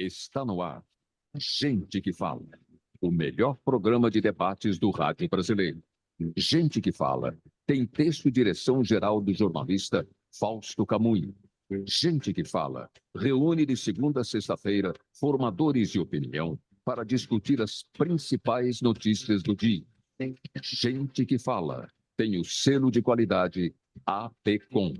Está no ar. Gente que Fala. O melhor programa de debates do rádio brasileiro. Gente que Fala. Tem texto e direção geral do jornalista Fausto Camunho. Gente que Fala. Reúne de segunda a sexta-feira formadores de opinião para discutir as principais notícias do dia. Gente que Fala. Tem o selo de qualidade APCOM.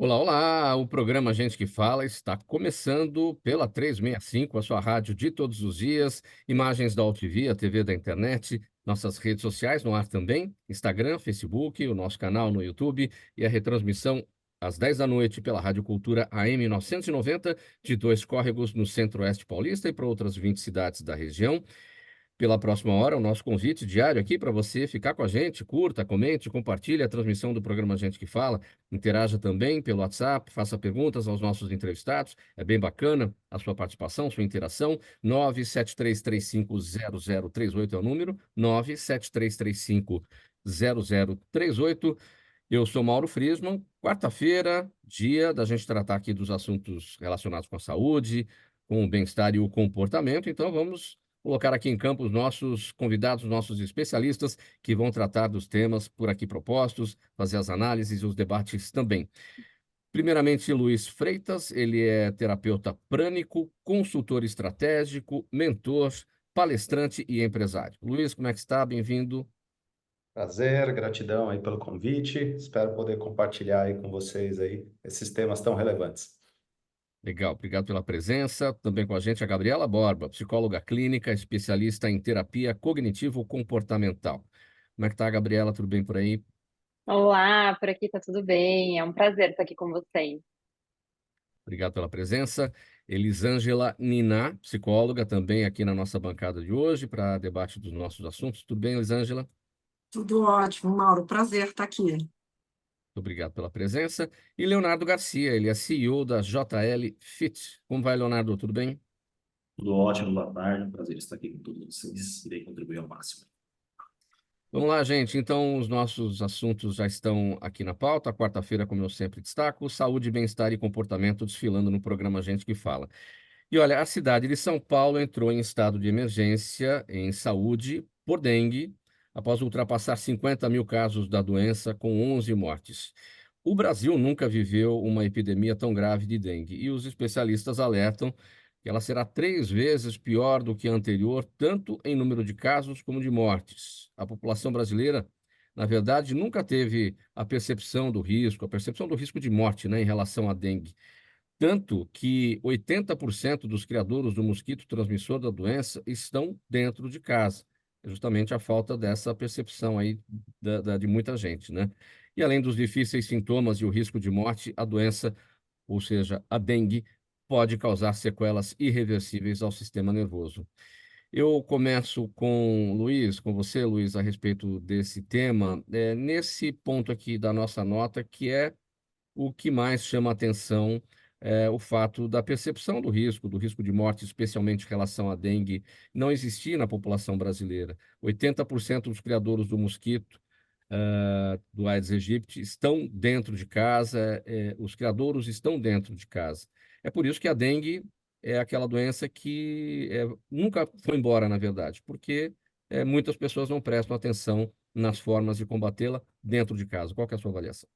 Olá, olá! O programa Gente que Fala está começando pela 365, a sua rádio de todos os dias, imagens da UTV, a TV da internet, nossas redes sociais no ar também, Instagram, Facebook, o nosso canal no YouTube e a retransmissão às 10 da noite pela Rádio Cultura AM 990, de Dois Córregos, no Centro-Oeste Paulista e para outras 20 cidades da região. Pela próxima hora, o nosso convite diário aqui para você ficar com a gente, curta, comente, compartilhe a transmissão do programa Gente que Fala, interaja também pelo WhatsApp, faça perguntas aos nossos entrevistados, é bem bacana a sua participação, sua interação, 973350038 é o número, 973350038. Eu sou Mauro Friesman, quarta-feira, dia da gente tratar aqui dos assuntos relacionados com a saúde, com o bem-estar e o comportamento, então vamos colocar aqui em campo os nossos convidados, nossos especialistas, que vão tratar dos temas por aqui propostos, fazer as análises e os debates também. Primeiramente, Luiz Freitas, ele é terapeuta prânico, consultor estratégico, mentor, palestrante e empresário. Luiz, como é que está? Bem-vindo. Prazer, gratidão aí pelo convite. Espero poder compartilhar aí com vocês aí esses temas tão relevantes. Legal, obrigado pela presença. Também com a gente a Gabriela Borba, psicóloga clínica, especialista em terapia cognitivo-comportamental. Como é que tá, Gabriela? Tudo bem por aí? Olá, por aqui tá tudo bem. É um prazer estar aqui com vocês. Obrigado pela presença. Elisângela Niná, psicóloga, também aqui na nossa bancada de hoje para debate dos nossos assuntos. Tudo bem, Elisângela? Tudo ótimo, Mauro. Prazer estar aqui. Muito obrigado pela presença. E Leonardo Garcia, ele é CEO da JL Fit. Como vai, Leonardo? Tudo bem? Tudo ótimo, boa tarde. Prazer estar aqui com todos vocês. Irei contribuir ao máximo. Vamos lá, gente. Então, os nossos assuntos já estão aqui na pauta. Quarta-feira, como eu sempre destaco, saúde, bem-estar e comportamento desfilando no programa Gente que Fala. E olha, a cidade de São Paulo entrou em estado de emergência em saúde por dengue, após ultrapassar 50 mil casos da doença, com 11 mortes. O Brasil nunca viveu uma epidemia tão grave de dengue e os especialistas alertam que ela será 3 vezes pior do que a anterior, tanto em número de casos como de mortes. A população brasileira, na verdade, nunca teve a percepção do risco de morte, né, em relação à dengue. Tanto que 80% dos criadouros do mosquito transmissor da doença estão dentro de casa. É justamente a falta dessa percepção aí de muita gente, né? E além dos difíceis sintomas e o risco de morte, a doença, ou seja, a dengue, pode causar sequelas irreversíveis ao sistema nervoso. Eu começo com você, Luiz, a respeito desse tema, nesse ponto aqui da nossa nota, que é o que mais chama a atenção é o fato da percepção do risco de morte, especialmente em relação à dengue, não existir na população brasileira. 80% dos criadores do mosquito, do Aedes aegypti, estão dentro de casa, os criadouros estão dentro de casa. É por isso que a dengue é aquela doença que nunca foi embora, na verdade, porque muitas pessoas não prestam atenção nas formas de combatê-la dentro de casa. Qual que é a sua avaliação?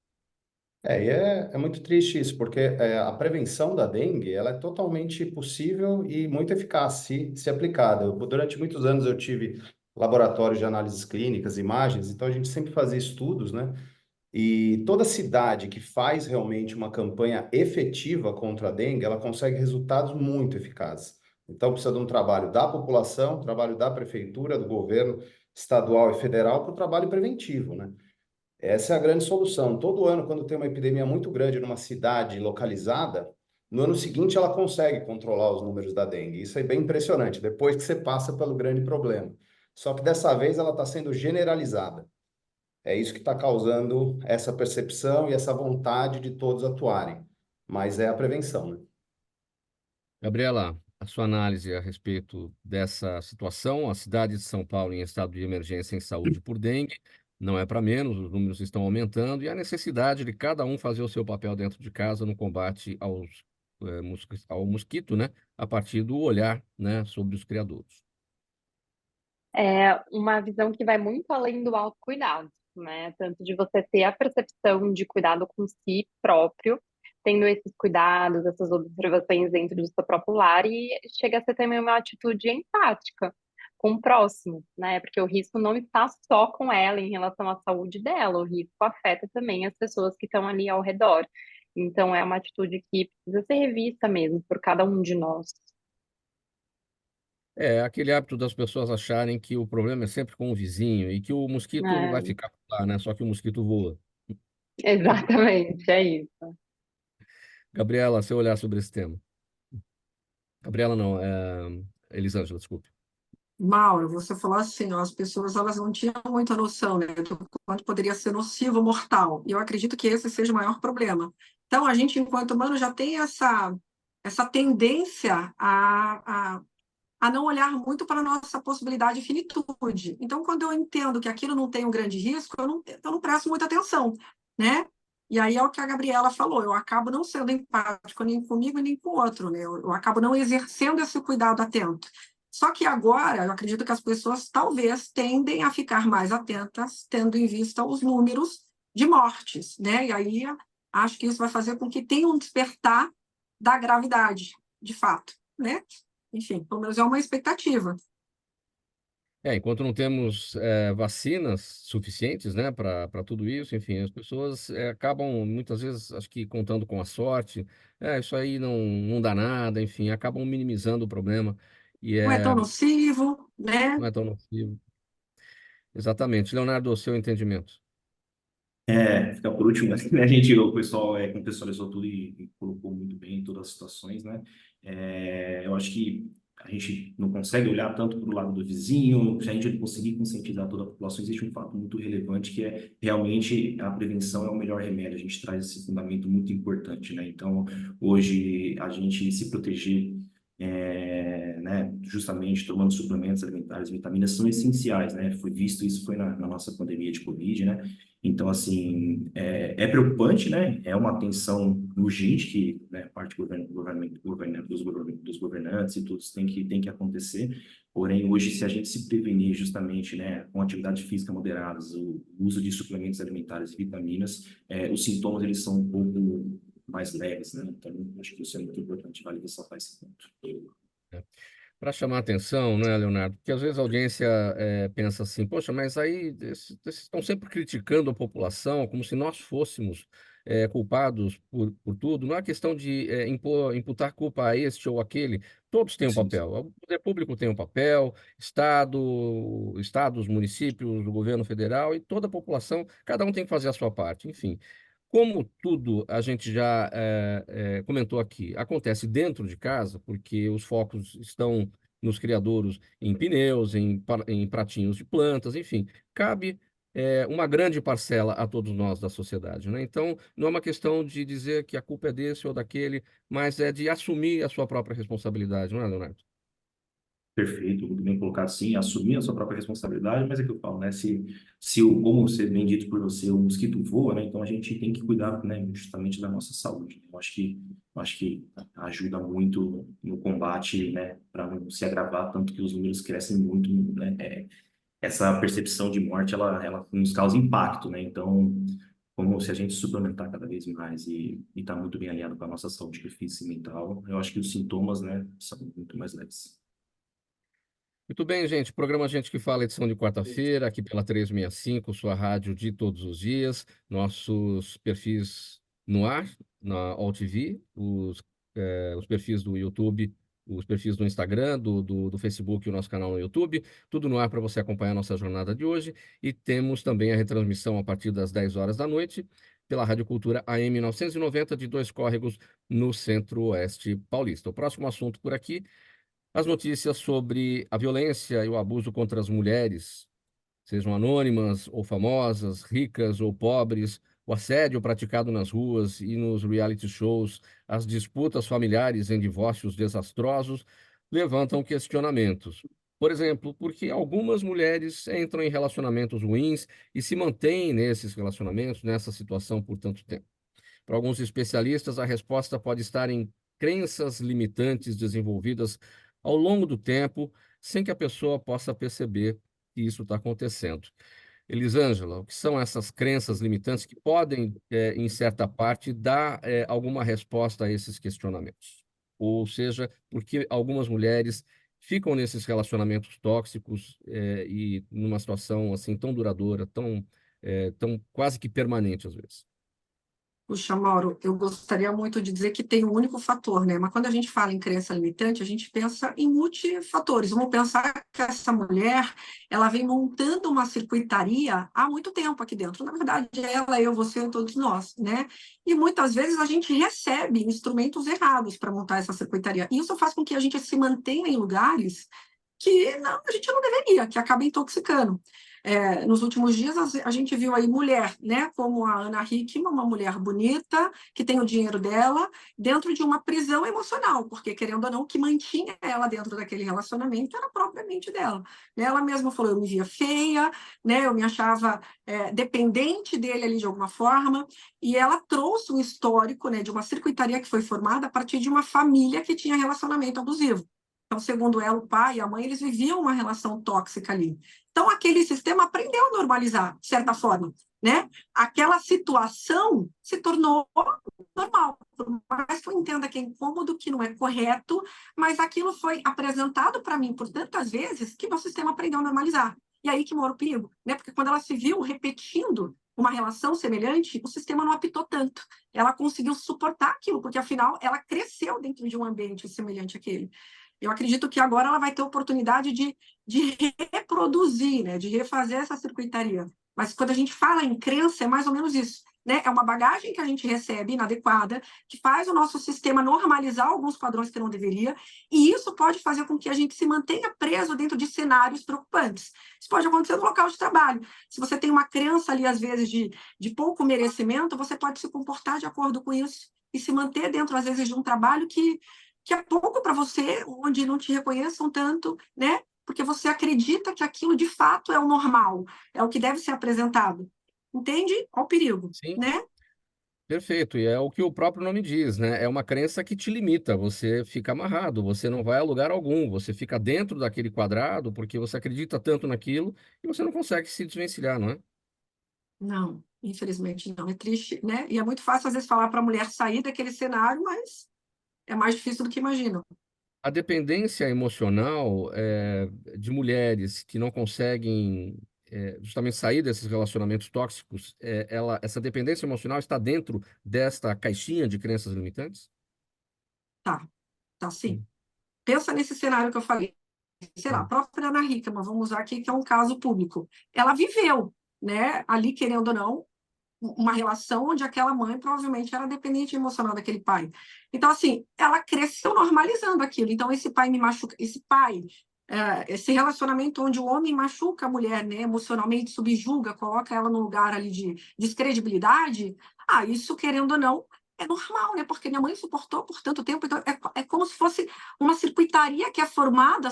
É muito triste isso, porque a prevenção da dengue ela é totalmente possível e muito eficaz se aplicada. Durante muitos anos eu tive laboratórios de análises clínicas, imagens, então a gente sempre fazia estudos, né? E toda cidade que faz realmente uma campanha efetiva contra a dengue, ela consegue resultados muito eficazes. Então precisa de um trabalho da população, trabalho da prefeitura, do governo estadual e federal para o trabalho preventivo, né? Essa é a grande solução. Todo ano, quando tem uma epidemia muito grande numa cidade localizada, no ano seguinte ela consegue controlar os números da dengue. Isso é bem impressionante, depois que você passa pelo grande problema. Só que dessa vez ela está sendo generalizada. É isso que está causando essa percepção e essa vontade de todos atuarem. Mas é a prevenção, né? Gabriela, a sua análise a respeito dessa situação, a cidade de São Paulo em estado de emergência em saúde por dengue, não é para menos, os números estão aumentando e a necessidade de cada um fazer o seu papel dentro de casa no combate ao mosquito, né, a partir do olhar, né, sobre os criadouros. É uma visão que vai muito além do autocuidado, né? Tanto de você ter a percepção de cuidado com si próprio, tendo esses cuidados, essas observações dentro do seu próprio lar, e chega a ser também uma atitude empática com o próximo, né? Porque o risco não está só com ela em relação à saúde dela, o risco afeta também as pessoas que estão ali ao redor. Então, é uma atitude que precisa ser revista mesmo por cada um de nós. É aquele hábito das pessoas acharem que o problema é sempre com o vizinho e que o mosquito vai É, ficar por lá, né? Só que o mosquito voa. exatamente, é isso. Gabriela, seu olhar sobre esse tema. Gabriela não, Elisângela, desculpe. Mauro, você falou assim, ó, as pessoas elas não tinham muita noção, né, do quanto poderia ser nocivo, mortal. E eu acredito que esse seja o maior problema. Então, a gente, enquanto humano, já tem essa tendência a não olhar muito para a nossa possibilidade de finitude. Então, quando eu entendo que aquilo não tem um grande risco, eu não presto muita atenção, né? E aí é o que a Gabriela falou, eu acabo não sendo empático nem comigo nem com o outro, né? Eu acabo não exercendo esse cuidado atento. Só que agora, eu acredito que as pessoas talvez tendem a ficar mais atentas, tendo em vista os números de mortes, né? E aí acho que isso vai fazer com que tenha um despertar da gravidade, de fato, né? Enfim, pelo menos é uma expectativa. Enquanto não temos vacinas suficientes, né, para tudo isso, enfim, as pessoas acabam muitas vezes, acho que contando com a sorte, isso aí não dá nada, enfim, acabam minimizando o problema e Não é tão nocivo, né? não é tão nocivo. Exatamente. Leonardo, o seu entendimento. Ficar por último, né? A gente, o pessoal contextualizou tudo e colocou muito bem em todas as situações, né? Eu acho que a gente não consegue olhar tanto para o lado do vizinho, se a gente não conseguir conscientizar toda a população, existe um fato muito relevante que é realmente a prevenção é o melhor remédio. A gente traz esse fundamento muito importante, né? Então, hoje, a gente se proteger, né, justamente tomando suplementos alimentares, vitaminas, são essenciais, né? Foi visto isso foi na nossa pandemia de Covid, né? Então, assim, é preocupante, né? É uma atenção urgente que, né, parte dos governantes e todos tem que acontecer. Porém, hoje, se a gente se prevenir justamente, né, com atividade física moderadas, o uso de suplementos alimentares e vitaminas, os sintomas, eles são um pouco mais leves, né? Então, acho que isso é muito importante, vale ressaltar esse ponto. Para chamar a atenção, né, Leonardo? Porque às vezes a audiência pensa assim, poxa, mas aí vocês estão sempre criticando a população como se nós fôssemos culpados por tudo. Não é questão de imputar culpa a este ou aquele. Todos têm um Sim, papel. O poder público tem um papel, estados, municípios, o governo federal e toda a população, cada um tem que fazer a sua parte. Enfim, como tudo a gente já comentou aqui, acontece dentro de casa, porque os focos estão nos criadouros, em pneus, em pratinhos de plantas, enfim, cabe uma grande parcela a todos nós da sociedade, né? Então, não é uma questão de dizer que a culpa é desse ou daquele, mas é de assumir a sua própria responsabilidade, não é, Leonardo? perfeito, muito bem colocado, sim, assumir a sua própria responsabilidade, mas é que eu falo, né, como ser bem dito por você, o mosquito voa, né, então a gente tem que cuidar, né, justamente da nossa saúde. Eu acho que ajuda muito no combate, né, para não se agravar, tanto que os números crescem muito, né, essa percepção de morte, ela nos causa impacto, né, então, como se a gente suplementar cada vez mais e tá muito bem alinhado com a nossa saúde física e mental, eu acho que os sintomas, né, são muito mais leves. Muito bem, gente. Programa Gente que Fala, edição de quarta-feira, aqui pela 365, sua rádio de todos os dias. Nossos perfis no ar, na All TV, os perfis do YouTube, os perfis do Instagram, do Facebook e o nosso canal no YouTube. Tudo no ar para você acompanhar a nossa jornada de hoje. E temos também a retransmissão a partir das 10 horas da noite, pela Rádio Cultura AM 990, de Dois Córregos, no Centro-Oeste Paulista. O próximo assunto por aqui. As notícias sobre a violência e o abuso contra as mulheres, sejam anônimas ou famosas, ricas ou pobres, o assédio praticado nas ruas e nos reality shows, as disputas familiares em divórcios desastrosos, levantam questionamentos. Por exemplo, por que algumas mulheres entram em relacionamentos ruins e se mantêm nesses relacionamentos, nessa situação por tanto tempo? Para alguns especialistas, a resposta pode estar em crenças limitantes desenvolvidas ao longo do tempo, sem que a pessoa possa perceber que isso está acontecendo. Elisângela, o que são essas crenças limitantes que podem, em certa parte, dar alguma resposta a esses questionamentos? Ou seja, porque algumas mulheres ficam nesses relacionamentos tóxicos e numa situação assim tão duradoura, tão quase que permanente às vezes. Puxa, Mauro, eu gostaria muito de dizer que tem um único fator, né? Mas quando a gente fala em crença limitante, a gente pensa em multifatores. Vamos pensar que essa mulher, ela vem montando uma circuitaria há muito tempo aqui dentro. Na verdade, ela, eu, você, todos nós, né? E muitas vezes a gente recebe instrumentos errados para montar essa circuitaria. E isso faz com que a gente se mantenha em lugares que não, a gente não deveria, que acaba intoxicando. Nos últimos dias, a gente viu aí mulher, né, como a Ana Hickman, uma mulher bonita, que tem o dinheiro dela, dentro de uma prisão emocional, porque, querendo ou não, o que mantinha ela dentro daquele relacionamento era a própria mente dela. Ela mesma falou, eu me via feia, né, eu me achava dependente dele ali de alguma forma, e ela trouxe um histórico, né, de uma circuitaria que foi formada a partir de uma família que tinha relacionamento abusivo. Então, segundo ela, o pai e a mãe, eles viviam uma relação tóxica ali. Então, aquele sistema aprendeu a normalizar, de certa forma, né? Aquela situação se tornou normal. Por mais que eu entenda que é incômodo, que não é correto, mas aquilo foi apresentado para mim por tantas vezes que meu sistema aprendeu a normalizar. E aí que mora o perigo, né? Porque quando ela se viu repetindo uma relação semelhante, o sistema não apitou tanto. Ela conseguiu suportar aquilo, porque afinal ela cresceu dentro de um ambiente semelhante àquele. Eu acredito que agora ela vai ter oportunidade de reproduzir, né, de refazer essa circuitaria. Mas quando a gente fala em crença, é mais ou menos isso. Né? É uma bagagem que a gente recebe inadequada, que faz o nosso sistema normalizar alguns padrões que não deveria, e isso pode fazer com que a gente se mantenha preso dentro de cenários preocupantes. Isso pode acontecer no local de trabalho. Se você tem uma crença ali, às vezes, de pouco merecimento, você pode se comportar de acordo com isso e se manter dentro, às vezes, de um trabalho que é pouco para você, onde não te reconheçam tanto, né? Porque você acredita que aquilo de fato é o normal, é o que deve ser apresentado. Entende? Olha o perigo, Sim, né? perfeito. E é o que o próprio nome diz, né? É uma crença que te limita. Você fica amarrado, você não vai a lugar algum, você fica dentro daquele quadrado porque você acredita tanto naquilo e você não consegue se desvencilhar, não é? Não, infelizmente não. É triste, né? E é muito fácil, às vezes, falar para a mulher sair daquele cenário, mas é mais difícil do que imaginam. A dependência emocional de mulheres que não conseguem justamente sair desses relacionamentos tóxicos, essa dependência emocional está dentro desta caixinha de crenças limitantes? Tá, tá sim. Hum, Pensa nesse cenário que eu falei. Sei lá, a hum. própria Ana Hickman, vamos usar aqui que é um caso público. Ela viveu, né, ali, querendo ou não, uma relação onde aquela mãe provavelmente era dependente emocional daquele pai. Então, assim, ela cresceu normalizando aquilo. Então, esse pai me machuca, esse relacionamento onde o homem machuca a mulher, né, emocionalmente, subjuga, coloca ela num lugar ali de descredibilidade, isso, querendo ou não, é normal, né? Porque minha mãe suportou por tanto tempo, então é como se fosse uma circuitaria que é formada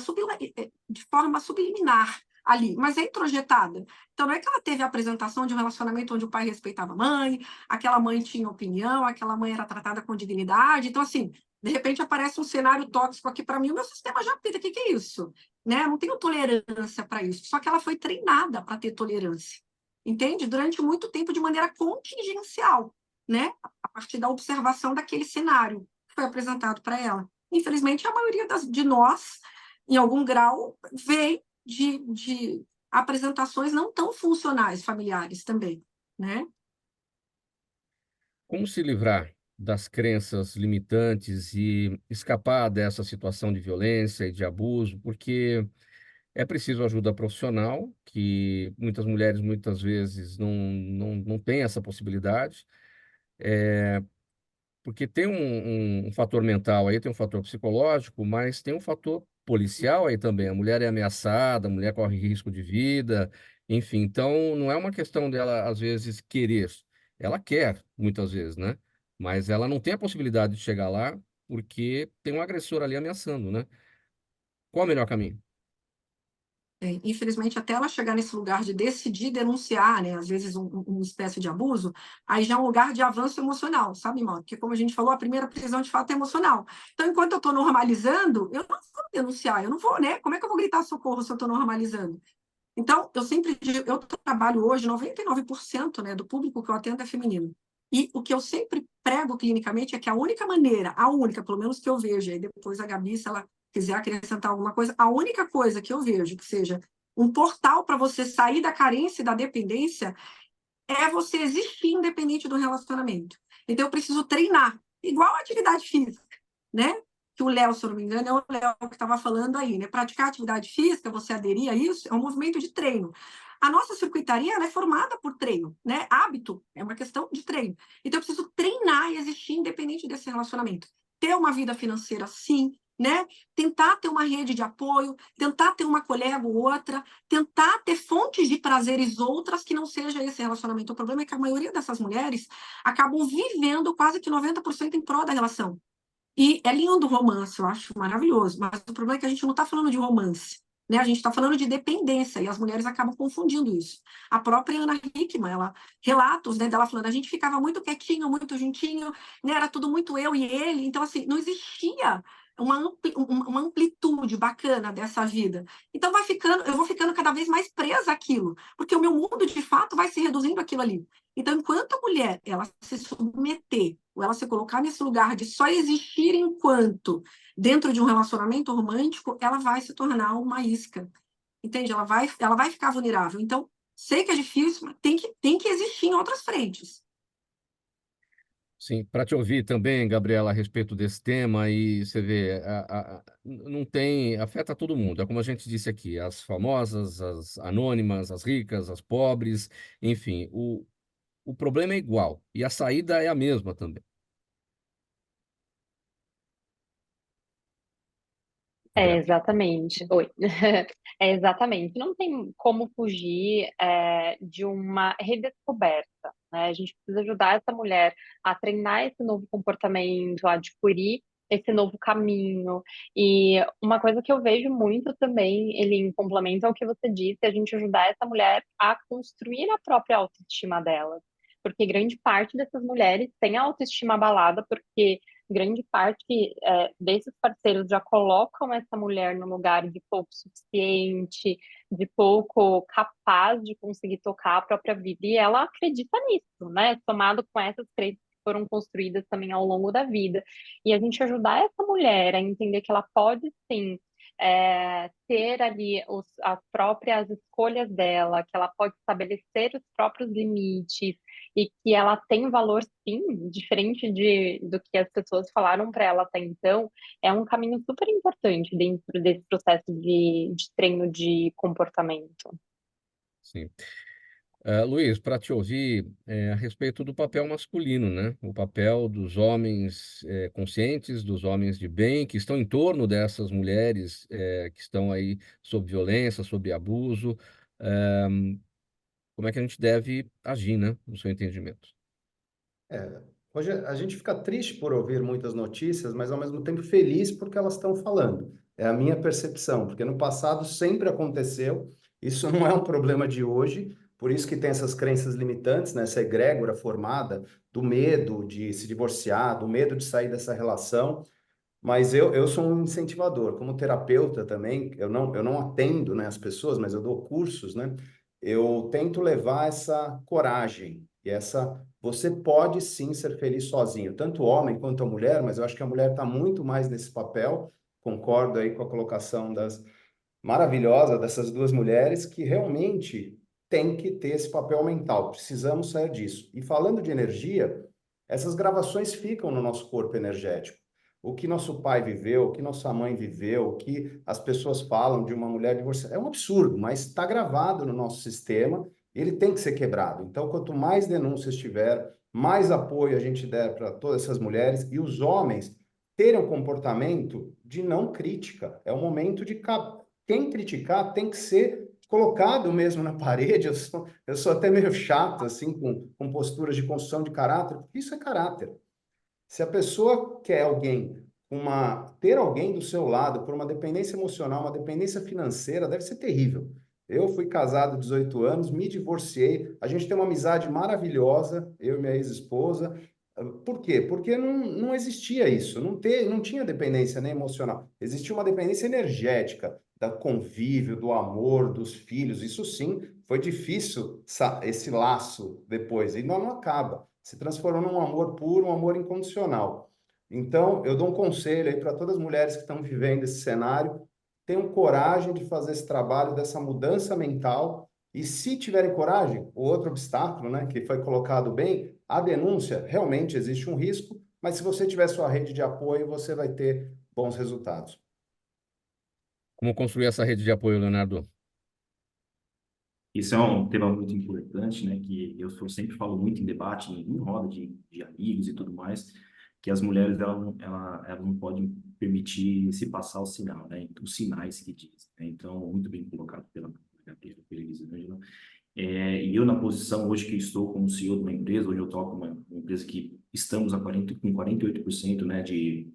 de forma subliminar ali, mas é introjetada. Então, não é que ela teve a apresentação de um relacionamento onde o pai respeitava a mãe, aquela mãe tinha opinião, aquela mãe era tratada com dignidade. Então, assim, de repente aparece um cenário tóxico aqui para mim, o meu sistema já pita, o que é isso? Né? Não tenho tolerância para isso. Só que ela foi treinada para ter tolerância, entende? Durante muito tempo, de maneira contingencial, né? A partir da observação daquele cenário que foi apresentado para ela. Infelizmente, a maioria de nós, em algum grau, vem de apresentações não tão funcionais familiares também, né? Como se livrar das crenças limitantes e escapar dessa situação de violência e de abuso? Porque é preciso ajuda profissional, que muitas mulheres muitas vezes não têm essa possibilidade, porque tem um fator mental aí, tem um fator psicológico, mas tem um fator policial aí também. A mulher é ameaçada, a mulher corre risco de vida, enfim. Então, não é uma questão dela, às vezes, querer. Ela quer, muitas vezes, né? Mas ela não tem a possibilidade de chegar lá porque tem um agressor ali ameaçando, né? Qual é o melhor caminho? Infelizmente, até ela chegar nesse lugar de decidir denunciar, né, às vezes uma espécie de abuso, aí já é um lugar de avanço emocional, sabe, Mauro? Porque, como a gente falou, a primeira prisão de fato é emocional. Então, enquanto eu estou normalizando, eu não vou denunciar, eu não vou, né? Como é que eu vou gritar socorro se eu estou normalizando? Então, eu sempre digo, eu trabalho hoje, 99%, né, do público que eu atendo é feminino. E o que eu sempre prego clinicamente é que a única maneira, pelo menos que eu vejo, e depois a Gabi, se ela quiser acrescentar alguma coisa, a única coisa que eu vejo que seja um portal para você sair da carência e da dependência é você existir independente do relacionamento. Então, eu preciso treinar, igual a atividade física, né? Que o Léo, se eu não me engano, é o Léo que estava falando aí, né? Praticar atividade física, você aderir a isso, é um movimento de treino. A nossa circuitaria, ela é formada por treino, né? Hábito é uma questão de treino. Então, eu preciso treinar e existir independente desse relacionamento. Ter uma vida financeira, sim, né? Tentar ter uma rede de apoio, tentar ter uma colega ou outra, tentar ter fontes de prazeres outras que não seja esse relacionamento. O problema é que a maioria dessas mulheres acabam vivendo quase que 90% em prol da relação. E é lindo o romance, eu acho maravilhoso, mas o problema é que a gente não está falando de romance, né? A gente está falando de dependência, e as mulheres acabam confundindo isso. A própria Ana Hickman, ela, relatos, né, dela falando, a gente ficava muito quietinho, muito juntinho, né? Era tudo muito eu e ele, então, assim, não existia uma amplitude bacana dessa vida. Então, eu vou ficando cada vez mais presa àquilo, porque o meu mundo, de fato, vai se reduzindo àquilo ali. Então, enquanto a mulher, ela se submeter, ou ela se colocar nesse lugar de só existir enquanto dentro de um relacionamento romântico, ela vai se tornar uma isca, entende? Ela vai ficar vulnerável. Então, sei que é difícil, mas tem que existir em outras frentes. Sim, para te ouvir também, Gabriela, a respeito desse tema, e você vê, não tem, afeta todo mundo. É como a gente disse aqui, as famosas, as anônimas, as ricas, as pobres, enfim, o problema é igual e a saída é a mesma também. É Gabriela. exatamente. Oi. É exatamente. Não tem como fugir de uma redescoberta, né? A gente precisa ajudar essa mulher a treinar esse novo comportamento, a adquirir esse novo caminho. E uma coisa que eu vejo muito também, ele em complemento ao que você disse, é a gente ajudar essa mulher a construir a própria autoestima dela. Porque grande parte dessas mulheres tem a autoestima abalada porque grande parte desses parceiros já colocam essa mulher no lugar de pouco suficiente, de pouco capaz de conseguir tocar a própria vida, e ela acredita nisso, né? Somado com essas crenças que foram construídas também ao longo da vida. E a gente ajudar essa mulher a entender que ela pode sim ter ali as próprias escolhas dela, que ela pode estabelecer os próprios limites, e que ela tem valor, sim, diferente do que as pessoas falaram para ela até então, é um caminho super importante dentro desse processo de treino de comportamento. Sim. Luiz, para te ouvir a respeito do papel masculino, né? O papel dos homens conscientes, dos homens de bem, que estão em torno dessas mulheres que estão aí sob violência, sob abuso. eh, Como é que a gente deve agir, né? No seu entendimento. Hoje a gente fica triste por ouvir muitas notícias, mas ao mesmo tempo feliz porque elas estão falando. É a minha percepção, porque no passado sempre aconteceu. Isso não é um problema de hoje, por isso que tem essas crenças limitantes, né? Essa egrégora formada do medo de se divorciar, do medo de sair dessa relação. Mas eu sou um incentivador, como terapeuta também, eu não atendo, né, as pessoas, mas eu dou cursos, né? Eu tento levar essa coragem e essa... Você pode sim ser feliz sozinho, tanto o homem quanto a mulher, mas eu acho que a mulher está muito mais nesse papel, concordo aí com a colocação das maravilhosa dessas duas mulheres, que realmente tem que ter esse papel mental, precisamos sair disso. E falando de energia, essas gravações ficam no nosso corpo energético. O que nosso pai viveu, o que nossa mãe viveu, o que as pessoas falam de uma mulher divorciada, é um absurdo, mas está gravado no nosso sistema, ele tem que ser quebrado. Então, quanto mais denúncias tiver, mais apoio a gente der para todas essas mulheres e os homens terem um comportamento de não crítica. É o momento de quem criticar tem que ser colocado mesmo na parede. Eu sou até meio chato assim com posturas de construção de caráter, porque isso é caráter. Se a pessoa quer alguém ter alguém do seu lado por uma dependência emocional, uma dependência financeira, deve ser terrível. Eu fui casado 18 anos, me divorciei, a gente tem uma amizade maravilhosa, eu e minha ex-esposa. Por quê? Porque não existia isso, não tinha dependência nem emocional, existia uma dependência energética, do convívio, do amor, dos filhos, isso sim, foi difícil esse laço depois, e não acaba, se transformou num amor puro, um amor incondicional. Então, eu dou um conselho aí para todas as mulheres que estão vivendo esse cenário: tenham coragem de fazer esse trabalho dessa mudança mental. E se tiverem coragem, o outro obstáculo, né, que foi colocado bem, a denúncia, realmente existe um risco, mas se você tiver sua rede de apoio, você vai ter bons resultados. Como construir essa rede de apoio, Leonardo? Isso é um tema muito importante, né? Que eu sempre falo muito em debate, em roda de amigos e tudo mais, que as mulheres elas não podem permitir se passar o sinal, né? Os sinais que dizem, né? Então, muito bem colocado pela Gabriela, pela Elisângela. E eu, na posição hoje que estou como CEO de uma empresa, hoje eu toco uma empresa que estamos com 48%, né, de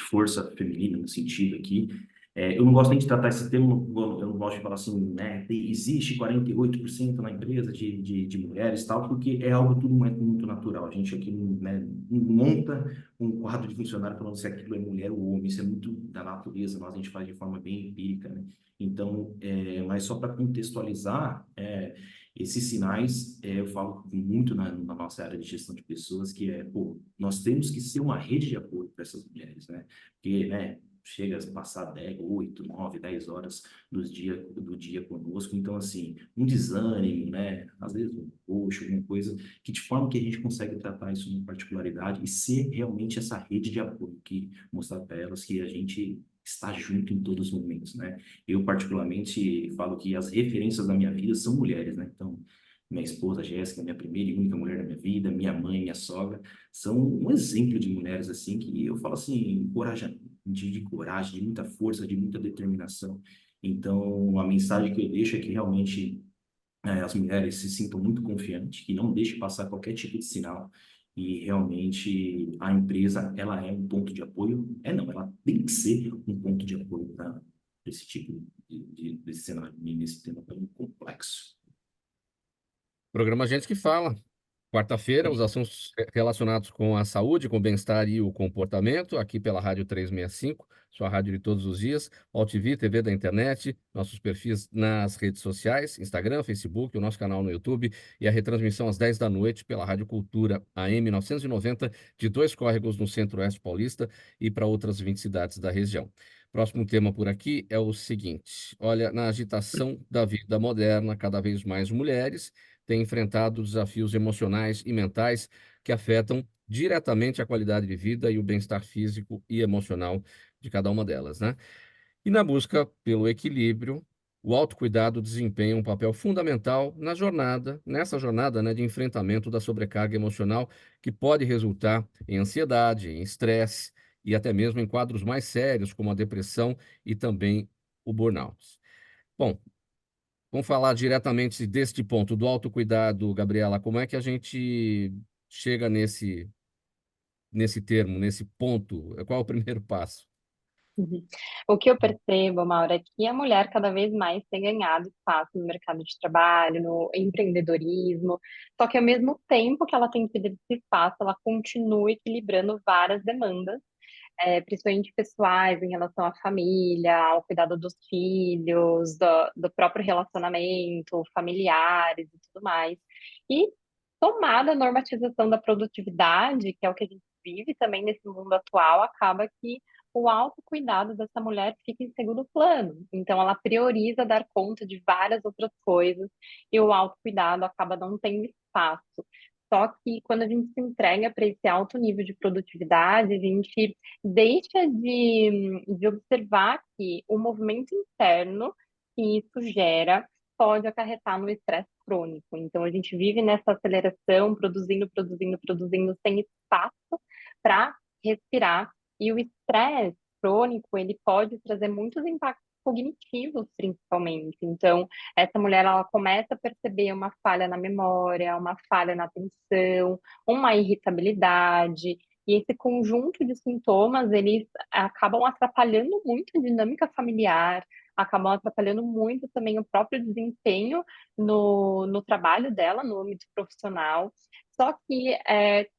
força feminina no sentido aqui. Eu não gosto nem de tratar esse termo, eu não gosto de falar assim, né, existe 48% na empresa de mulheres e tal, porque é algo tudo muito natural. A gente aqui, né, não monta um quadro de funcionário falando se aquilo é mulher ou homem, isso é muito da natureza, a gente faz de forma bem empírica, né? Então, mas só para contextualizar, esses sinais, eu falo muito na nossa área de gestão de pessoas, que pô, nós temos que ser uma rede de apoio para essas mulheres, né? Porque, né, chega a passar 10, 8, 9, 10 horas do dia conosco, então, assim, um desânimo, né? Às vezes um coxo, alguma coisa, que de forma que a gente consegue tratar isso em particularidade e ser realmente essa rede de apoio, que mostrar para elas que a gente está junto em todos os momentos, né? Eu, particularmente, falo que as referências da minha vida são mulheres, né? Então, minha esposa, Jéssica, minha primeira e única mulher da minha vida, minha mãe, minha sogra, são um exemplo de mulheres, assim, que eu falo assim, de coragem, de muita força, de muita determinação. Então, a mensagem que eu deixo é que realmente as mulheres se sintam muito confiantes, que não deixem passar qualquer tipo de sinal, e realmente a empresa, ela é um ponto de apoio, não, ela tem que ser um ponto de apoio para esse tipo desse cenário, e nesse tema tão complexo. Programa Gente que Fala. Quarta-feira, os assuntos relacionados com a saúde, com o bem-estar e o comportamento, aqui pela Rádio 365, sua rádio de todos os dias, AltV, TV da internet, nossos perfis nas redes sociais, Instagram, Facebook, o nosso canal no YouTube e a retransmissão às 10 da noite pela Rádio Cultura AM 990, de Dois Córregos, no Centro-Oeste Paulista e para outras 20 cidades da região. Próximo tema por aqui é o seguinte: olha, na agitação da vida moderna, cada vez mais mulheres têm enfrentado desafios emocionais e mentais que afetam diretamente a qualidade de vida e o bem-estar físico e emocional de cada uma delas, né? E na busca pelo equilíbrio, o autocuidado desempenha um papel fundamental nessa jornada, né, de enfrentamento da sobrecarga emocional, que pode resultar em ansiedade, em estresse e até mesmo em quadros mais sérios, como a depressão e também o burnout. Bom, vamos falar diretamente deste ponto, do autocuidado, Gabriela. Como é que a gente chega nesse termo, nesse ponto? Qual é o primeiro passo? Uhum. O que eu percebo, Maura, é que a mulher cada vez mais tem ganhado espaço no mercado de trabalho, no empreendedorismo, só que ao mesmo tempo que ela tem tido esse espaço, ela continua equilibrando várias demandas, principalmente pessoais, em relação à família, ao cuidado dos filhos, do próprio relacionamento, familiares e tudo mais. E tomada a normatização da produtividade, que é o que a gente vive também nesse mundo atual, acaba que o autocuidado dessa mulher fica em segundo plano. Então, ela prioriza dar conta de várias outras coisas e o autocuidado acaba não tendo espaço. Só que quando a gente se entrega para esse alto nível de produtividade, a gente deixa de observar que o movimento interno que isso gera pode acarretar no estresse crônico. Então, a gente vive nessa aceleração, produzindo, produzindo, produzindo, sem espaço para respirar. E o estresse crônico, ele pode trazer muitos impactos cognitivos, principalmente. Então, essa mulher, ela começa a perceber uma falha na memória, uma falha na atenção, uma irritabilidade. E esse conjunto de sintomas, eles acabam atrapalhando muito a dinâmica familiar, acabam atrapalhando muito também o próprio desempenho no trabalho dela, no âmbito profissional. Só que,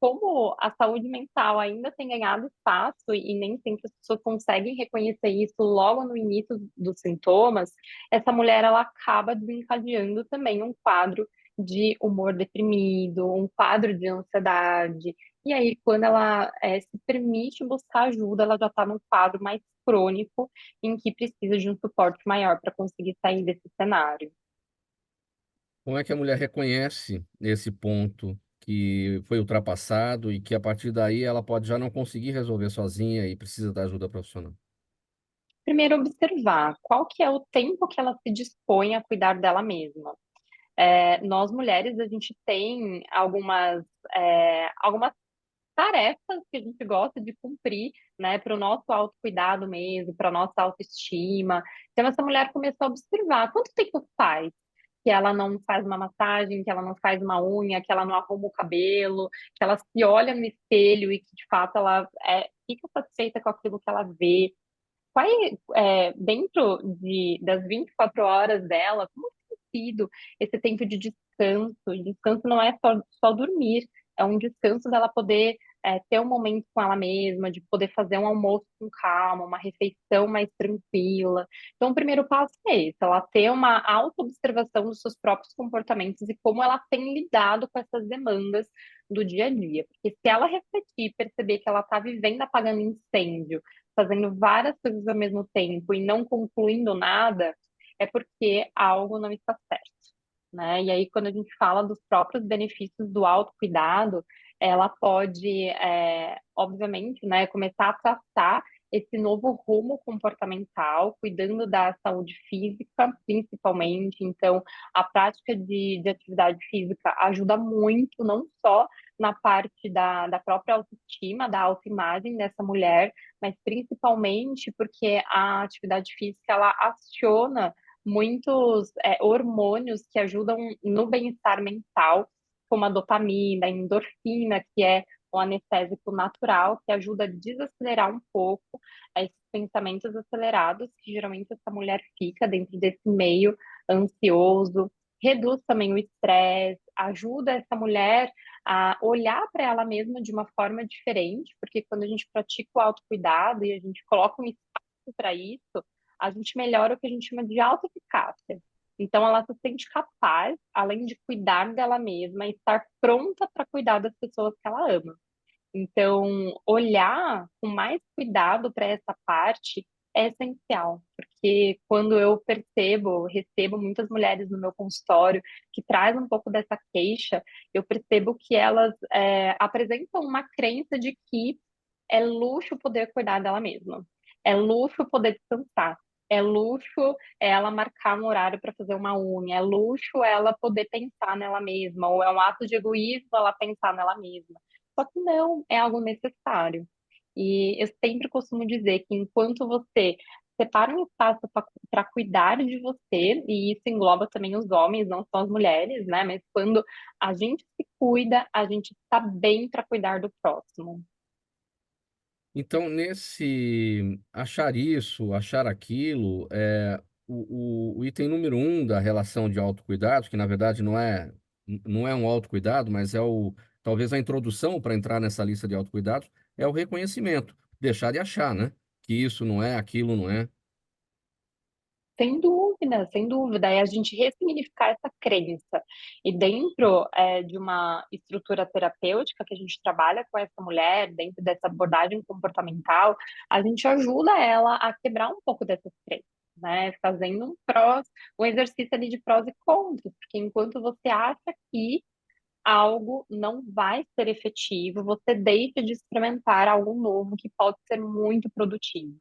como a saúde mental ainda tem ganhado espaço e nem sempre as pessoas conseguem reconhecer isso logo no início dos sintomas, essa mulher ela acaba desencadeando também um quadro de humor deprimido, um quadro de ansiedade. E aí, quando ela se permite buscar ajuda, ela já está num quadro mais crônico, em que precisa de um suporte maior para conseguir sair desse cenário. Como é que a mulher reconhece esse ponto que foi ultrapassado e que a partir daí ela pode já não conseguir resolver sozinha e precisa da ajuda profissional? Primeiro, observar qual que é o tempo que ela se dispõe a cuidar dela mesma. Nós mulheres, a gente tem algumas tarefas que a gente gosta de cumprir, né, para o nosso autocuidado mesmo, para a nossa autoestima. Então, essa mulher começou a observar quanto tempo faz que ela não faz uma massagem, que ela não faz uma unha, que ela não arruma o cabelo, que ela se olha no espelho e que, de fato, ela fica satisfeita com aquilo que ela vê. Qual dentro das 24 horas dela, como tem sido esse tempo de descanso? E descanso não é só dormir, é um descanso dela poder ter um momento com ela mesma, de poder fazer um almoço com calma, uma refeição mais tranquila. Então, o primeiro passo é esse, ela ter uma autoobservação dos seus próprios comportamentos e como ela tem lidado com essas demandas do dia a dia. Porque se ela refletir e perceber que ela está vivendo apagando incêndio, fazendo várias coisas ao mesmo tempo e não concluindo nada, é porque algo não está certo, né? E aí, quando a gente fala dos próprios benefícios do autocuidado, ela pode, obviamente, né, começar a tratar esse novo rumo comportamental, cuidando da saúde física, principalmente. Então, a prática de atividade física ajuda muito, não só na parte da própria autoestima, da autoimagem dessa mulher, mas principalmente porque a atividade física ela aciona muitos hormônios que ajudam no bem-estar mental, como a dopamina, a endorfina, que é o anestésico natural, que ajuda a desacelerar um pouco esses pensamentos acelerados que geralmente essa mulher fica dentro desse meio ansioso, reduz também o estresse, ajuda essa mulher a olhar para ela mesma de uma forma diferente, porque quando a gente pratica o autocuidado e a gente coloca um espaço para isso, a gente melhora o que a gente chama de autoeficácia. Então, ela se sente capaz, além de cuidar dela mesma, e estar pronta para cuidar das pessoas que ela ama. Então, olhar com mais cuidado para essa parte é essencial, porque quando eu recebo muitas mulheres no meu consultório que trazem um pouco dessa queixa, eu percebo que elas apresentam uma crença de que é luxo poder cuidar dela mesma, é luxo poder descansar, é luxo ela marcar um horário para fazer uma unha, é luxo ela poder pensar nela mesma, ou é um ato de egoísmo ela pensar nela mesma. Só que não, é algo necessário. E eu sempre costumo dizer que enquanto você separa um espaço para cuidar de você, e isso engloba também os homens, não só as mulheres, né? Mas quando a gente se cuida, a gente está bem para cuidar do próximo. Então, nesse achar isso, achar aquilo, o item número um da relação de autocuidado, que na verdade não é um autocuidado, mas talvez a introdução para entrar nessa lista de autocuidados, é o reconhecimento. Deixar de achar, né? Que isso não é, aquilo não é. Sem dúvida, sem dúvida. É a gente ressignificar essa crença. E dentro de uma estrutura terapêutica que a gente trabalha com essa mulher, dentro dessa abordagem comportamental, a gente ajuda ela a quebrar um pouco dessas crenças, né? Fazendo um exercício ali de prós e contras, porque enquanto você acha que algo não vai ser efetivo, você deixa de experimentar algo novo que pode ser muito produtivo,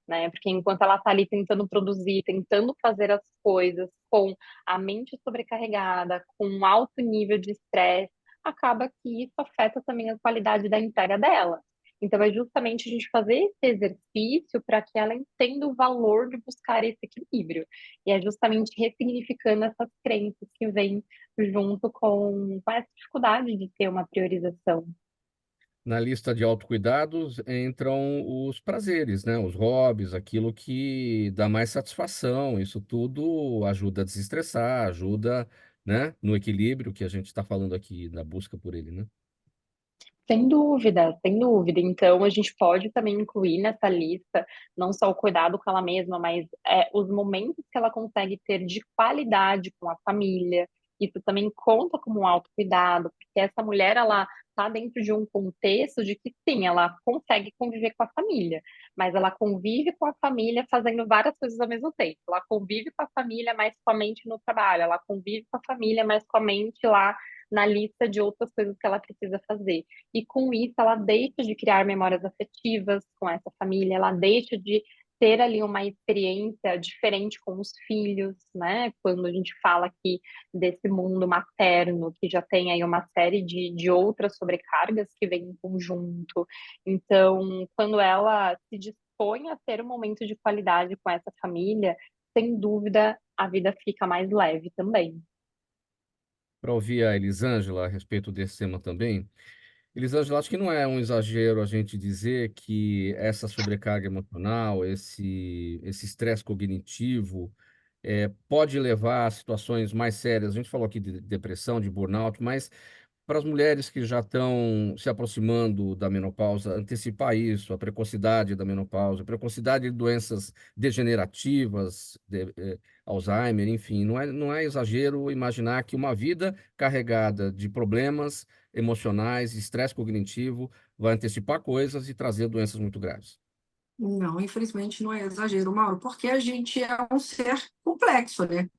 né? Porque enquanto ela está ali tentando produzir, tentando fazer as coisas com a mente sobrecarregada, com um alto nível de estresse, acaba que isso afeta também a qualidade da entrega dela. Então, é justamente a gente fazer esse exercício para que ela entenda o valor de buscar esse equilíbrio. E é justamente ressignificando essas crenças que vêm junto com essa dificuldade de ter uma priorização. Na lista de autocuidados entram os prazeres, né? Os hobbies, aquilo que dá mais satisfação. Isso tudo ajuda a desestressar, ajuda, né, no equilíbrio que a gente está falando aqui, da busca por ele, né? Sem dúvida, sem dúvida. Então, a gente pode também incluir nessa lista não só o cuidado com ela mesma, mas os momentos que ela consegue ter de qualidade com a família. Isso também conta como um autocuidado, porque essa mulher, ela está dentro de um contexto de que, sim, ela consegue conviver com a família, mas ela convive com a família fazendo várias coisas ao mesmo tempo. Ela convive com a família, mas com a mente no trabalho. Ela convive com a família, mas com a mente lá na lista de outras coisas que ela precisa fazer. E com isso, ela deixa de criar memórias afetivas com essa família, ela deixa de ter ali uma experiência diferente com os filhos, né? Quando a gente fala aqui desse mundo materno, que já tem aí uma série de outras sobrecargas que vêm em conjunto. Então, quando ela se dispõe a ter um momento de qualidade com essa família, sem dúvida, a vida fica mais leve também. Para ouvir a Elisângela a respeito desse tema também, Elisângela, acho que não é um exagero a gente dizer que essa sobrecarga emocional, esse estresse cognitivo, pode levar a situações mais sérias. A gente falou aqui de depressão, de burnout, mas para as mulheres que já estão se aproximando da menopausa, antecipar isso, a precocidade da menopausa, a precocidade de doenças degenerativas, Alzheimer, enfim, não é exagero imaginar que uma vida carregada de problemas emocionais, estresse cognitivo, vai antecipar coisas e trazer doenças muito graves. Não, infelizmente não é exagero, Mauro, porque a gente é um ser complexo, né?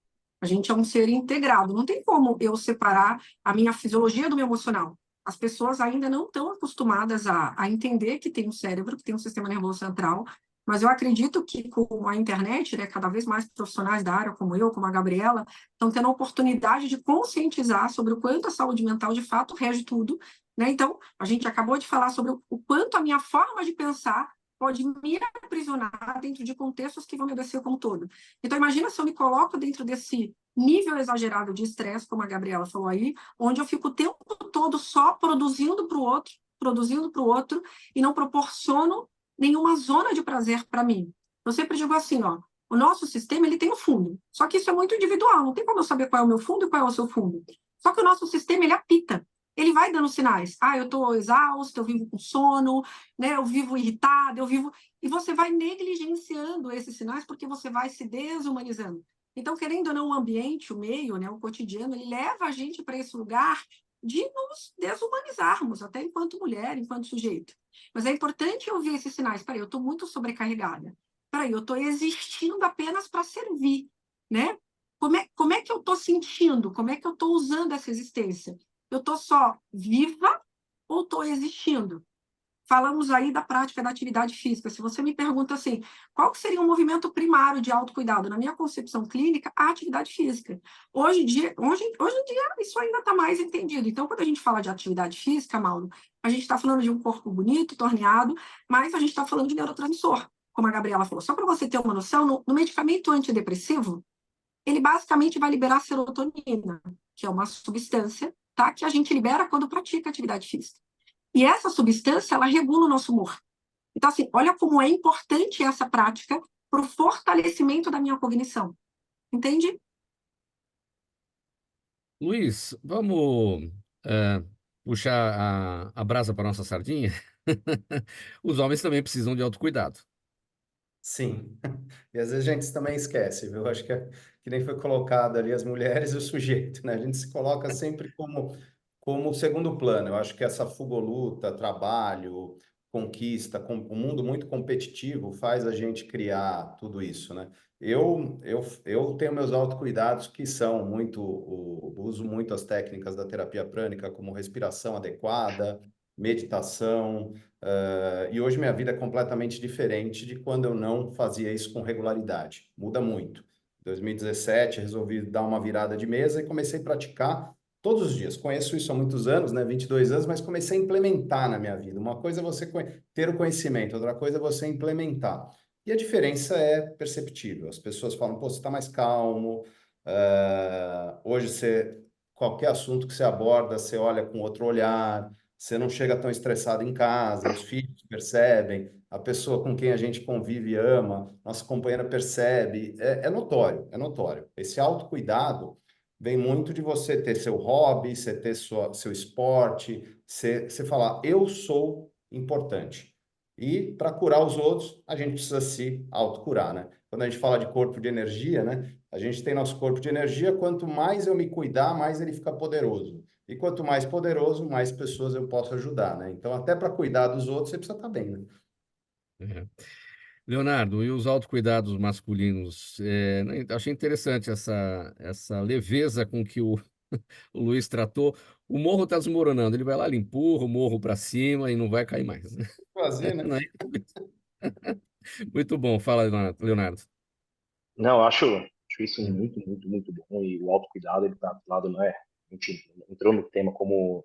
A gente é um ser integrado. Não tem como eu separar a minha fisiologia do meu emocional. As pessoas ainda não estão acostumadas a entender que tem um cérebro, que tem um sistema nervoso central, mas eu acredito que com a internet, né, cada vez mais profissionais da área, como eu, como a Gabriela, estão tendo a oportunidade de conscientizar sobre o quanto a saúde mental de fato rege tudo, né? Então, a gente acabou de falar sobre o quanto a minha forma de pensar pode me aprisionar dentro de contextos que vão me adoecer como todo. Então, imagina se eu me coloco dentro desse nível exagerado de estresse, como a Gabriela falou aí, onde eu fico o tempo todo só produzindo para o outro, e não proporciono nenhuma zona de prazer para mim. Eu sempre digo assim, ó, o nosso sistema ele tem um fundo, só que isso é muito individual, não tem como eu saber qual é o meu fundo e qual é o seu fundo. Só que o nosso sistema ele apita, ele vai dando sinais. Ah, eu estou exausto, eu vivo com sono, né? Eu vivo irritada, eu vivo... E você vai negligenciando esses sinais porque você vai se desumanizando. Então, querendo ou não, o ambiente, o meio, né, o cotidiano, ele leva a gente para esse lugar de nos desumanizarmos, até enquanto mulher, enquanto sujeito. Mas é importante ouvir esses sinais. Peraí, eu estou muito sobrecarregada. Peraí, eu estou existindo apenas para servir, né? Como é que eu estou sentindo? Como é que eu estou usando essa existência? Eu estou só viva ou estou existindo? Falamos aí da prática da atividade física. Se você me pergunta assim, qual que seria um movimento primário de autocuidado? Na minha concepção clínica, a atividade física. Hoje em dia isso ainda está mais entendido. Então, quando a gente fala de atividade física, Mauro, a gente está falando de um corpo bonito, torneado, mas a gente está falando de neurotransmissor, como a Gabriela falou. Só para você ter uma noção, no medicamento antidepressivo, ele basicamente vai liberar serotonina, que é uma substância, tá, que a gente libera quando pratica atividade física. E essa substância, ela regula o nosso humor. Então, assim, olha como é importante essa prática para o fortalecimento da minha cognição. Entende? Luiz, vamos puxar a brasa para nossa sardinha? Os homens também precisam de autocuidado. Sim. E às vezes a gente também esquece, viu? Acho que nem foi colocado ali as mulheres e o sujeito, né? A gente se coloca sempre como segundo plano. Eu acho que essa fugoluta, trabalho, conquista, o mundo muito competitivo faz a gente criar tudo isso, né? Eu tenho meus autocuidados que são uso muito as técnicas da terapia prânica, como respiração adequada, meditação, e hoje minha vida é completamente diferente de quando eu não fazia isso com regularidade. Muda muito. Em 2017, resolvi dar uma virada de mesa e comecei a praticar todos os dias. Conheço isso há muitos anos, né? 22 anos, mas comecei a implementar na minha vida. Uma coisa é você ter o conhecimento, outra coisa é você implementar. E a diferença é perceptível. As pessoas falam, pô, você está mais calmo, hoje qualquer assunto que você aborda, você olha com outro olhar, você não chega tão estressado em casa, os filhos percebem, a pessoa com quem a gente convive e ama, nossa companheira percebe, é notório, é notório. Esse autocuidado vem muito de você ter seu hobby, você ter seu esporte, você falar, eu sou importante. E para curar os outros, a gente precisa se autocurar, né? Quando a gente fala de corpo de energia, né? A gente tem nosso corpo de energia, quanto mais eu me cuidar, mais ele fica poderoso. E quanto mais poderoso, mais pessoas eu posso ajudar, né? Então, até para cuidar dos outros, você precisa estar bem, né? É. Leonardo, e os autocuidados masculinos? Achei interessante essa leveza com que o Luiz tratou. O morro está desmoronando, ele vai lá, ele empurra o morro para cima e não vai cair mais. Fazer, né? Não é? Muito bom, fala, Leonardo. Não, eu acho isso muito, muito, muito bom. E o autocuidado, ele tá do lado, não é? A gente entrou no tema como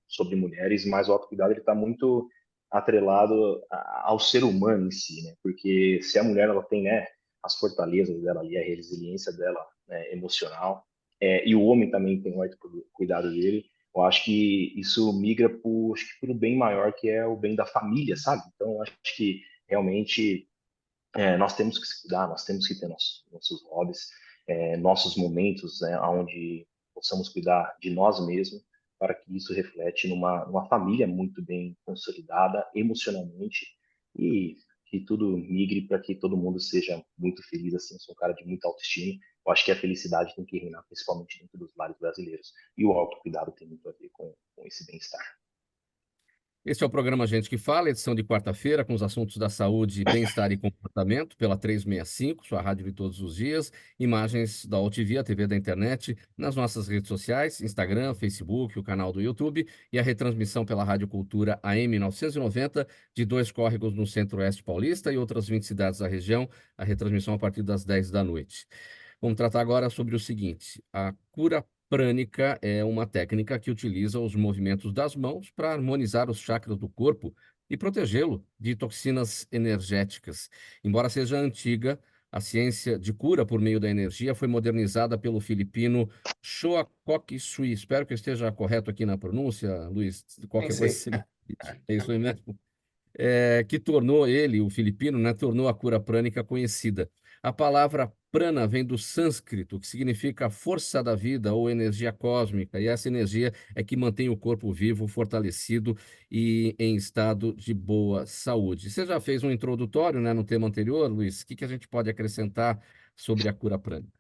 sobre mulheres, mas o autocuidado, ele tá muito atrelado ao ser humano em si, né? Porque se a mulher, ela tem, né, as fortalezas dela e a resiliência dela, né, emocional, e o homem também tem o autocuidado dele, eu acho que isso migra acho que por um bem maior, que é o bem da família, sabe? Então, eu acho que realmente nós temos que se cuidar, nós temos que ter nossos hobbies, nossos momentos, né, onde possamos cuidar de nós mesmos, para que isso reflete numa família muito bem consolidada emocionalmente e que tudo migre para que todo mundo seja muito feliz. Assim, eu sou um cara de muita autoestima. Eu acho que a felicidade tem que reinar, principalmente dentro dos lares brasileiros. E o autocuidado tem muito a ver com esse bem-estar. Este é o programa Gente que Fala, edição de quarta-feira, com os assuntos da saúde, bem-estar e comportamento, pela 365, sua rádio de todos os dias, imagens da OTV, a TV da internet, nas nossas redes sociais, Instagram, Facebook, o canal do YouTube e a retransmissão pela Rádio Cultura AM 990, de Dois Córregos no Centro-Oeste Paulista e outras 20 cidades da região, a retransmissão a partir das 10 da noite. Vamos tratar agora sobre o seguinte: a cura prânica é uma técnica que utiliza os movimentos das mãos para harmonizar os chakras do corpo e protegê-lo de toxinas energéticas. Embora seja antiga, a ciência de cura por meio da energia foi modernizada pelo filipino Choa Sui. Espero que eu esteja correto aqui na pronúncia, Luiz. Qualquer coisa, Pensei. você me diz. É isso aí mesmo? Que tornou ele, o filipino, né, tornou a cura prânica conhecida. A palavra prana vem do sânscrito, que significa força da vida ou energia cósmica, e essa energia é que mantém o corpo vivo, fortalecido e em estado de boa saúde. Você já fez um introdutório, né, no tema anterior, Luiz? O que a gente pode acrescentar sobre a cura prânica?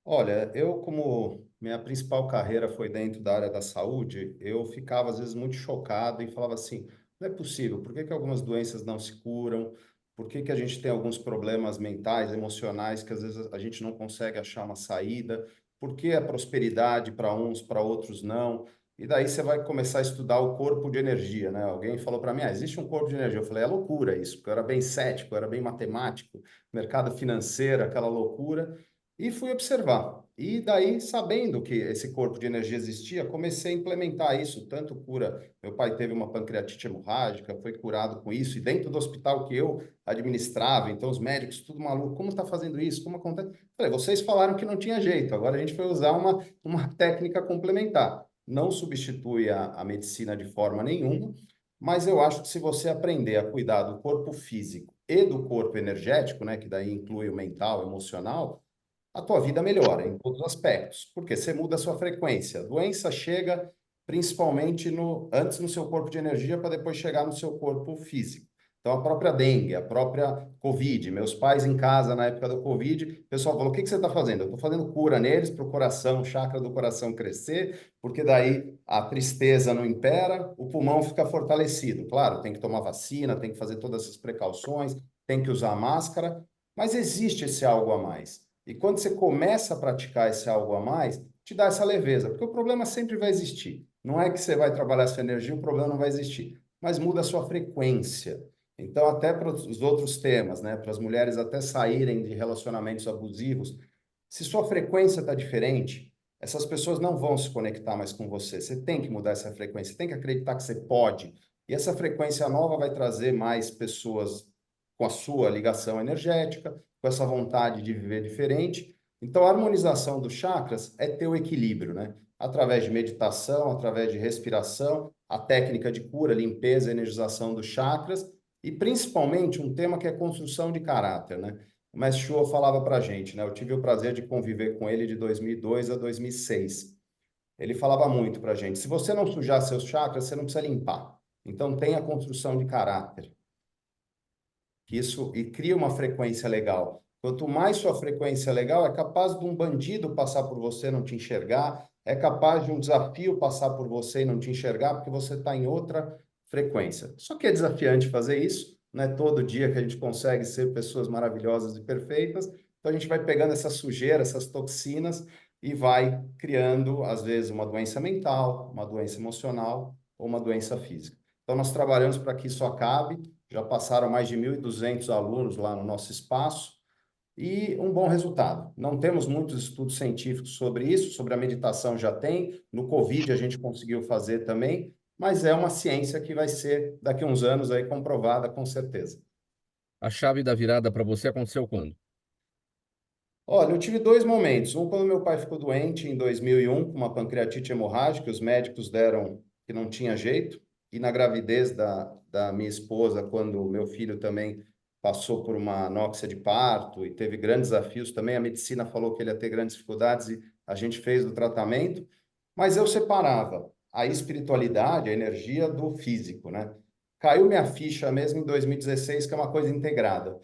Olha, eu como minha principal carreira foi dentro da área da saúde, eu ficava às vezes muito chocado e falava assim, não é possível, por que que algumas doenças não se curam? Por que que a gente tem alguns problemas mentais, emocionais, que às vezes a gente não consegue achar uma saída? Por que a prosperidade para uns, para outros não? E daí você vai começar a estudar o corpo de energia, né? Alguém falou para mim, existe um corpo de energia. Eu falei, é loucura isso, porque eu era bem cético, eu era bem matemático, mercado financeiro, aquela loucura. E fui observar. E daí, sabendo que esse corpo de energia existia, comecei a implementar isso, tanto cura. Meu pai teve uma pancreatite hemorrágica, foi curado com isso, e dentro do hospital que eu administrava, então os médicos, tudo maluco, como está fazendo isso? Como acontece? Falei, vocês falaram que não tinha jeito, agora a gente foi usar uma técnica complementar. Não substitui a medicina de forma nenhuma, mas eu acho que se você aprender a cuidar do corpo físico e do corpo energético, né, que daí inclui o mental, emocional, a tua vida melhora em todos os aspectos, porque você muda a sua frequência. A doença chega principalmente antes no seu corpo de energia para depois chegar no seu corpo físico. Então, a própria dengue, a própria Covid, meus pais em casa na época do Covid, o pessoal falou, o que que você está fazendo? Eu estou fazendo cura neles para o coração, o chakra do coração crescer, porque daí a tristeza não impera, o pulmão fica fortalecido. Claro, tem que tomar vacina, tem que fazer todas essas precauções, tem que usar máscara, mas existe esse algo a mais. E quando você começa a praticar esse algo a mais, te dá essa leveza, porque o problema sempre vai existir. Não é que você vai trabalhar sua energia, o problema não vai existir, mas muda a sua frequência. Então, até para os outros temas, né, para as mulheres até saírem de relacionamentos abusivos, se sua frequência está diferente, essas pessoas não vão se conectar mais com você. Você tem que mudar essa frequência, você tem que acreditar que você pode. E essa frequência nova vai trazer mais pessoas com a sua ligação energética, com essa vontade de viver diferente. Então, a harmonização dos chakras é ter o equilíbrio, né? através de meditação, através de respiração, a técnica de cura, limpeza, energização dos chakras e principalmente um tema que é construção de caráter, né? O mestre Shua falava para a gente, né? Eu tive o prazer de conviver com ele de 2002 a 2006. Ele falava muito para a gente, se você não sujar seus chakras, você não precisa limpar. Então, tem a construção de caráter. Isso, e cria uma frequência legal. Quanto mais sua frequência é legal, é capaz de um bandido passar por você e não te enxergar, é capaz de um desafio passar por você e não te enxergar, porque você está em outra frequência. Só que é desafiante fazer isso, não é todo dia que a gente consegue ser pessoas maravilhosas e perfeitas, então a gente vai pegando essa sujeira, essas toxinas, e vai criando, às vezes, uma doença mental, uma doença emocional ou uma doença física. Então, nós trabalhamos para que isso acabe, já passaram mais de 1.200 alunos lá no nosso espaço, e um bom resultado. Não temos muitos estudos científicos sobre isso, sobre a meditação já tem, no Covid a gente conseguiu fazer também, mas é uma ciência que vai ser, daqui a uns anos, aí comprovada, com certeza. A chave da virada para você aconteceu quando? Olha, eu tive dois momentos. Um, quando meu pai ficou doente em 2001, com uma pancreatite hemorrágica, os médicos deram que não tinha jeito. E na gravidez da minha esposa, quando meu filho também passou por uma anóxia de parto e teve grandes desafios também, a medicina falou que ele ia ter grandes dificuldades e a gente fez o tratamento. Mas eu separava a espiritualidade, a energia do físico, né? Caiu minha ficha mesmo em 2016, que é uma coisa integrada.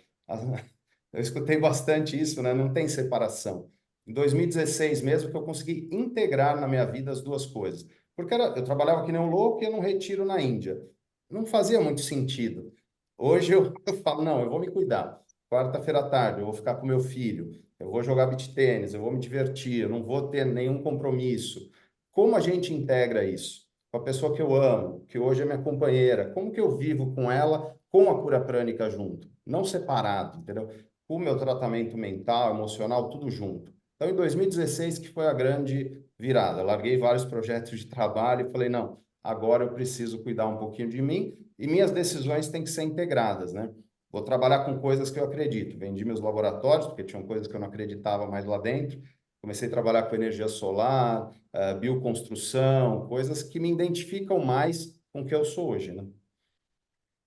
Eu escutei bastante isso, né? Não tem separação. Em 2016 mesmo que eu consegui integrar na minha vida as duas coisas. Porque eu trabalhava que nem um louco e ia num retiro na Índia. Não fazia muito sentido. Hoje eu falo, não, eu vou me cuidar. Quarta-feira à tarde eu vou ficar com meu filho, eu vou jogar beach tênis, eu vou me divertir, eu não vou ter nenhum compromisso. Como a gente integra isso? Com a pessoa que eu amo, que hoje é minha companheira, como que eu vivo com ela, com a cura prânica junto? Não separado, entendeu? O meu tratamento mental, emocional, tudo junto. Então, em 2016, que foi a grande virada. Eu larguei vários projetos de trabalho e falei, não, agora eu preciso cuidar um pouquinho de mim e minhas decisões têm que ser integradas, né? Vou trabalhar com coisas que eu acredito. Vendi meus laboratórios, porque tinham coisas que eu não acreditava mais lá dentro. Comecei a trabalhar com energia solar, bioconstrução, coisas que me identificam mais com o que eu sou hoje, né?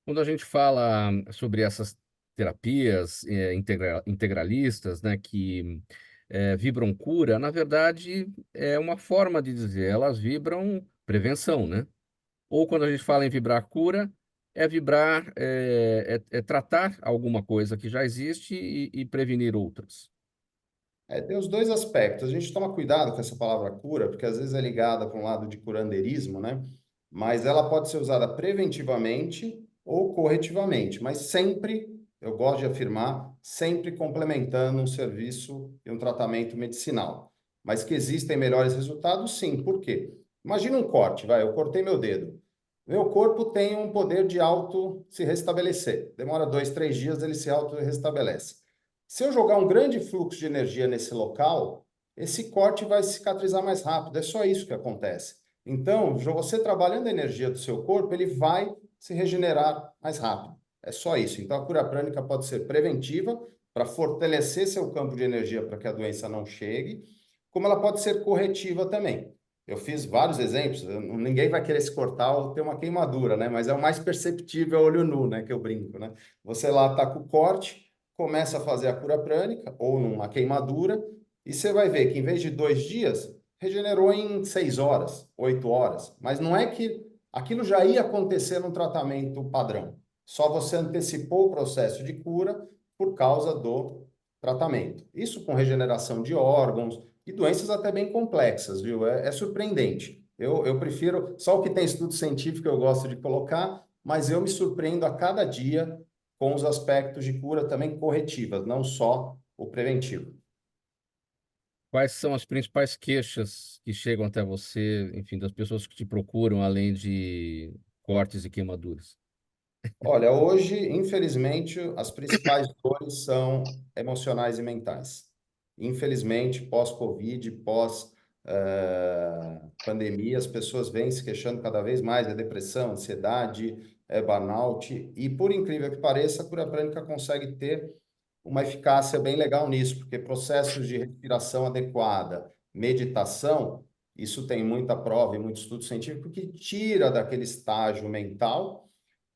Quando a gente fala sobre essas terapias integralistas, né, que vibram cura, na verdade é uma forma de dizer, elas vibram prevenção, né? Ou quando a gente fala em vibrar cura, é vibrar, é tratar alguma coisa que já existe e prevenir outras. Tem os dois aspectos. A gente toma cuidado com essa palavra cura, porque às vezes é ligada para um lado de curandeirismo, né? Mas ela pode ser usada preventivamente ou corretivamente, mas sempre, eu gosto de afirmar, sempre complementando um serviço e um tratamento medicinal. Mas que existem melhores resultados, sim. Por quê? Imagina um corte, vai, eu cortei meu dedo. Meu corpo tem um poder de auto se restabelecer. Demora 2, 3 dias, ele se auto restabelece. Se eu jogar um grande fluxo de energia nesse local, esse corte vai cicatrizar mais rápido. É só isso que acontece. Então, você trabalhando a energia do seu corpo, ele vai se regenerar mais rápido. É só isso. Então, a cura prânica pode ser preventiva, para fortalecer seu campo de energia para que a doença não chegue, como ela pode ser corretiva também. Eu fiz vários exemplos, ninguém vai querer se cortar ou ter uma queimadura, né? Mas é o mais perceptível a olho nu, né? Que eu brinco, né? Você lá está com o corte, começa a fazer a cura prânica ou numa queimadura e você vai ver que em vez de 2 dias, regenerou em 6 horas, 8 horas. Mas não é que aquilo já ia acontecer no tratamento padrão. Só você antecipou o processo de cura por causa do tratamento. Isso com regeneração de órgãos e doenças até bem complexas, viu? É surpreendente. Eu prefiro, só o que tem estudo científico eu gosto de colocar, mas eu me surpreendo a cada dia com os aspectos de cura também corretivas, não só o preventivo. Quais são as principais queixas que chegam até você, enfim, das pessoas que te procuram, além de cortes e queimaduras? Olha, hoje, infelizmente, as principais dores são emocionais e mentais. Infelizmente, pós-Covid, pós-pandemia, as pessoas vêm se queixando cada vez mais de depressão, ansiedade, burnout, e por incrível que pareça, a cura prânica consegue ter uma eficácia bem legal nisso, porque processos de respiração adequada, meditação, Isso tem muita prova e muito estudo científico que tira daquele estágio mental.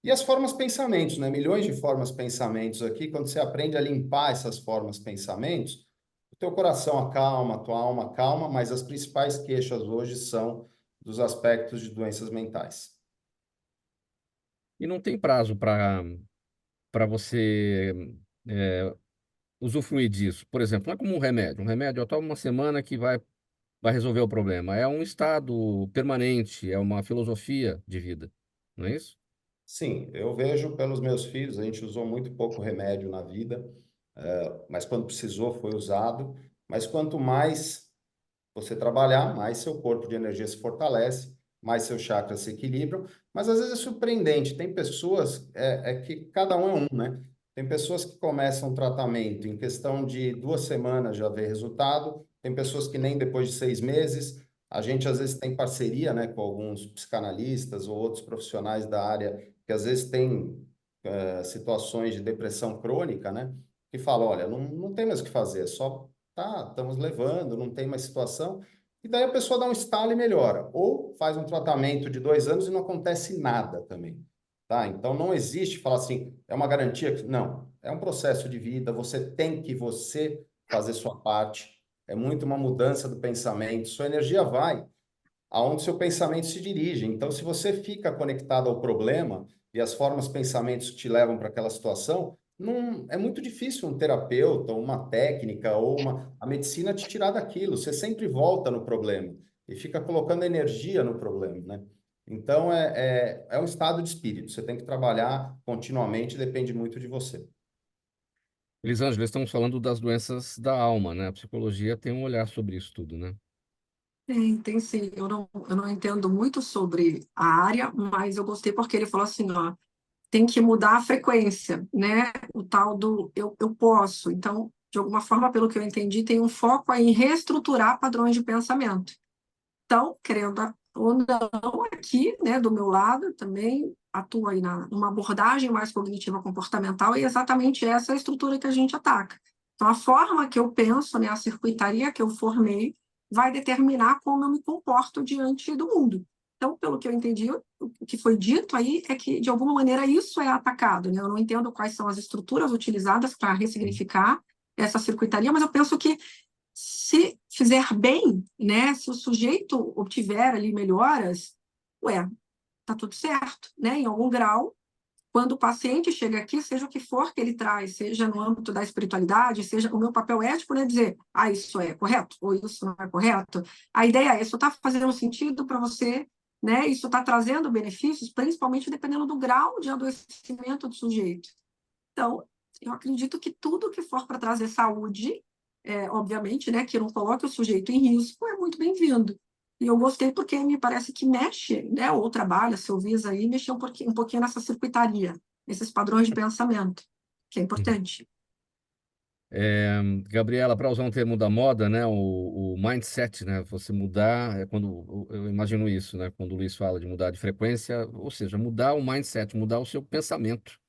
E as formas pensamentos, né? Milhões de formas pensamentos aqui. Quando você aprende a limpar essas formas pensamentos, o teu coração acalma, a tua alma acalma, mas as principais queixas hoje são dos aspectos de doenças mentais. E não tem prazo para você usufruir disso. Por exemplo, não é como um remédio. Um remédio eu tomo uma semana que vai resolver o problema. É um estado permanente, é uma filosofia de vida, não é isso? Sim, eu vejo pelos meus filhos, a gente usou muito pouco remédio na vida, mas quando precisou foi usado. Mas quanto mais você trabalhar, mais seu corpo de energia se fortalece, mais seus chakras se equilibram. Mas às vezes é surpreendente, tem pessoas, que cada um é um, né? Tem pessoas que começam o tratamento em questão de 2 semanas já vê resultado, tem pessoas que nem depois de 6 meses. A gente às vezes tem parceria, né, com alguns psicanalistas ou outros profissionais da área que às vezes têm situações de depressão crônica, né? Que falam, olha, não tem mais o que fazer, é só tá, estamos levando, não tem mais situação. E daí a pessoa dá um estalo e melhora. Ou faz um tratamento de 2 anos e não acontece nada também. Tá? Então não existe falar assim, é uma garantia que. Não, é um processo de vida, você tem que você fazer sua parte. É muito uma mudança do pensamento. Sua energia vai aonde seu pensamento se dirige. Então, se você fica conectado ao problema e as formas pensamentos te levam para aquela situação, não, é muito difícil um terapeuta, uma técnica ou a medicina te tirar daquilo. Você sempre volta no problema e fica colocando energia no problema, né? Então, é um estado de espírito. Você tem que trabalhar continuamente, depende muito de você. Elisângela, estamos falando das doenças da alma, né? A psicologia tem um olhar sobre isso tudo, né? Tem sim. Eu não entendo muito sobre a área, mas eu gostei porque ele falou assim, ó, tem que mudar a frequência, né? O tal do eu posso. Então, de alguma forma, pelo que eu entendi, tem um foco aí em reestruturar padrões de pensamento. Então, querendo ou não, aqui, né, do meu lado, também atua aí numa abordagem mais cognitiva comportamental, e é exatamente essa a estrutura que a gente ataca. Então, a forma que eu penso, né, a circuitaria que eu formei, vai determinar como eu me comporto diante do mundo. Então, pelo que eu entendi, o que foi dito aí é que, de alguma maneira, isso é atacado, né? Eu não entendo quais são as estruturas utilizadas para ressignificar essa circuitaria, mas eu penso que se fizer bem, né, se o sujeito obtiver ali melhoras, ué, tá tudo certo, né? Em algum grau, quando o paciente chega aqui, seja o que for que ele traz, seja no âmbito da espiritualidade, seja o meu papel ético, né, dizer, isso é correto ou isso não é correto. A ideia é, isso está fazendo sentido para você, né? Isso está trazendo benefícios, principalmente dependendo do grau de adoecimento do sujeito. Então, eu acredito que tudo que for para trazer saúde, obviamente, né, que não coloque o sujeito em risco, é muito bem-vindo. E eu gostei porque me parece que mexe, né, ou trabalha, se eu visa aí, mexer um pouquinho nessa circuitaria, nesses padrões de pensamento, que é importante. Gabriela, para usar um termo da moda, né, o mindset, né, você mudar, quando eu imagino isso, né, quando o Luiz fala de mudar de frequência, ou seja, mudar o mindset, mudar o seu pensamento.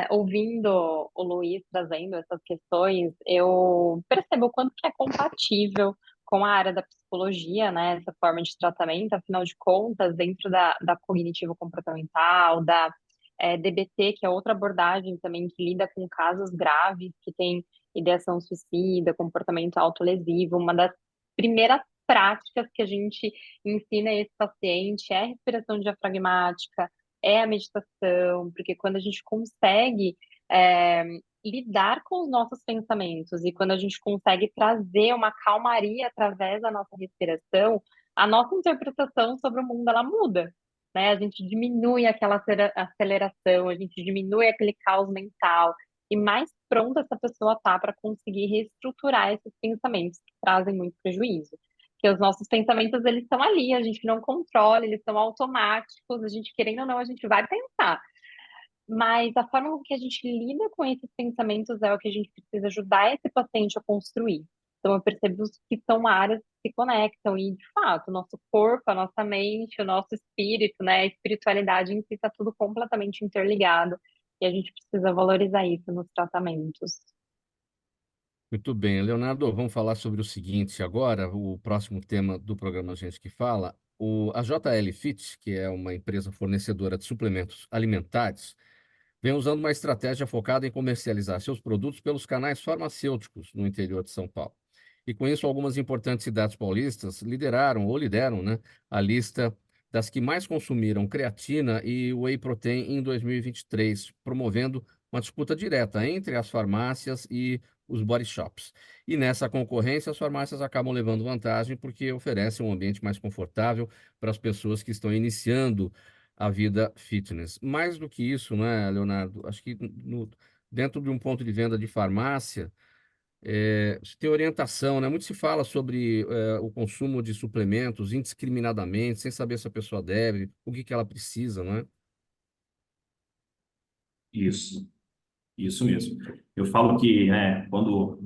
Ouvindo o Luiz trazendo essas questões, eu percebo o quanto que é compatível com a área da psicologia, né? Essa forma de tratamento, afinal de contas, dentro da cognitivo-comportamental, da DBT, que é outra abordagem também que lida com casos graves, que tem ideação suicida, comportamento autolesivo. Uma das primeiras práticas que a gente ensina a esse paciente é a respiração diafragmática, é a meditação, porque quando a gente consegue é, lidar com os nossos pensamentos e quando a gente consegue trazer uma calmaria através da nossa respiração, a nossa interpretação sobre o mundo ela muda, né? A gente diminui aquela aceleração, a gente diminui aquele caos mental e mais pronta essa pessoa tá para conseguir reestruturar esses pensamentos que trazem muito prejuízo. Porque os nossos pensamentos, eles estão ali, a gente não controla, eles são automáticos, a gente querendo ou não, a gente vai pensar. Mas a forma com que a gente lida com esses pensamentos é o que a gente precisa ajudar esse paciente a construir. Então, eu percebo que são áreas que se conectam e, de fato, o nosso corpo, a nossa mente, o nosso espírito, né, a espiritualidade em si está tudo completamente interligado e a gente precisa valorizar isso nos tratamentos. Muito bem, Leonardo, vamos falar sobre o seguinte agora, o próximo tema do programa Gente que Fala. A JL Fit, que é uma empresa fornecedora de suplementos alimentares, vem usando uma estratégia focada em comercializar seus produtos pelos canais farmacêuticos no interior de São Paulo. E com isso, algumas importantes cidades paulistas lideraram ou lideram, né, a lista das que mais consumiram creatina e whey protein em 2023, promovendo uma disputa direta entre as farmácias e os body shops. E nessa concorrência, as farmácias acabam levando vantagem porque oferecem um ambiente mais confortável para as pessoas que estão iniciando a vida fitness. Mais do que isso, né, Leonardo? Acho que dentro de um ponto de venda de farmácia, se tem orientação, né? Muito se fala sobre o consumo de suplementos indiscriminadamente, sem saber se a pessoa deve, o que que ela precisa, não é? Isso. Isso mesmo. Eu falo que, né, quando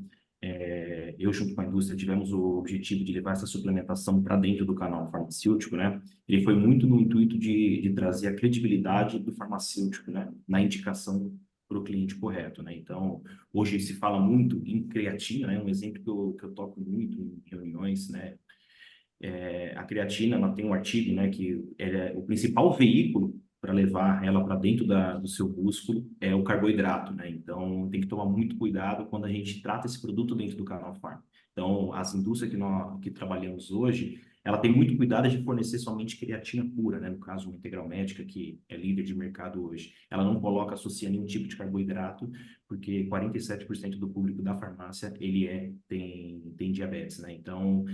eu, junto com a indústria, tivemos o objetivo de levar essa suplementação para dentro do canal farmacêutico, né, ele foi muito no intuito de trazer a credibilidade do farmacêutico, né, na indicação para o cliente correto, né. Então, hoje se fala muito em creatina, né, um exemplo que eu toco muito em reuniões, né. A creatina, ela tem um artigo, né, que é o principal veículo para levar ela para dentro do seu músculo é o carboidrato, né? Então, tem que tomar muito cuidado quando a gente trata esse produto dentro do canal farm. Então, as indústrias que nós que trabalhamos hoje, ela tem muito cuidado de fornecer somente creatina pura, né? No caso, uma Integral Médica, que é líder de mercado hoje. Ela não coloca, associa nenhum tipo de carboidrato, porque 47% do público da farmácia, tem diabetes, né? Então,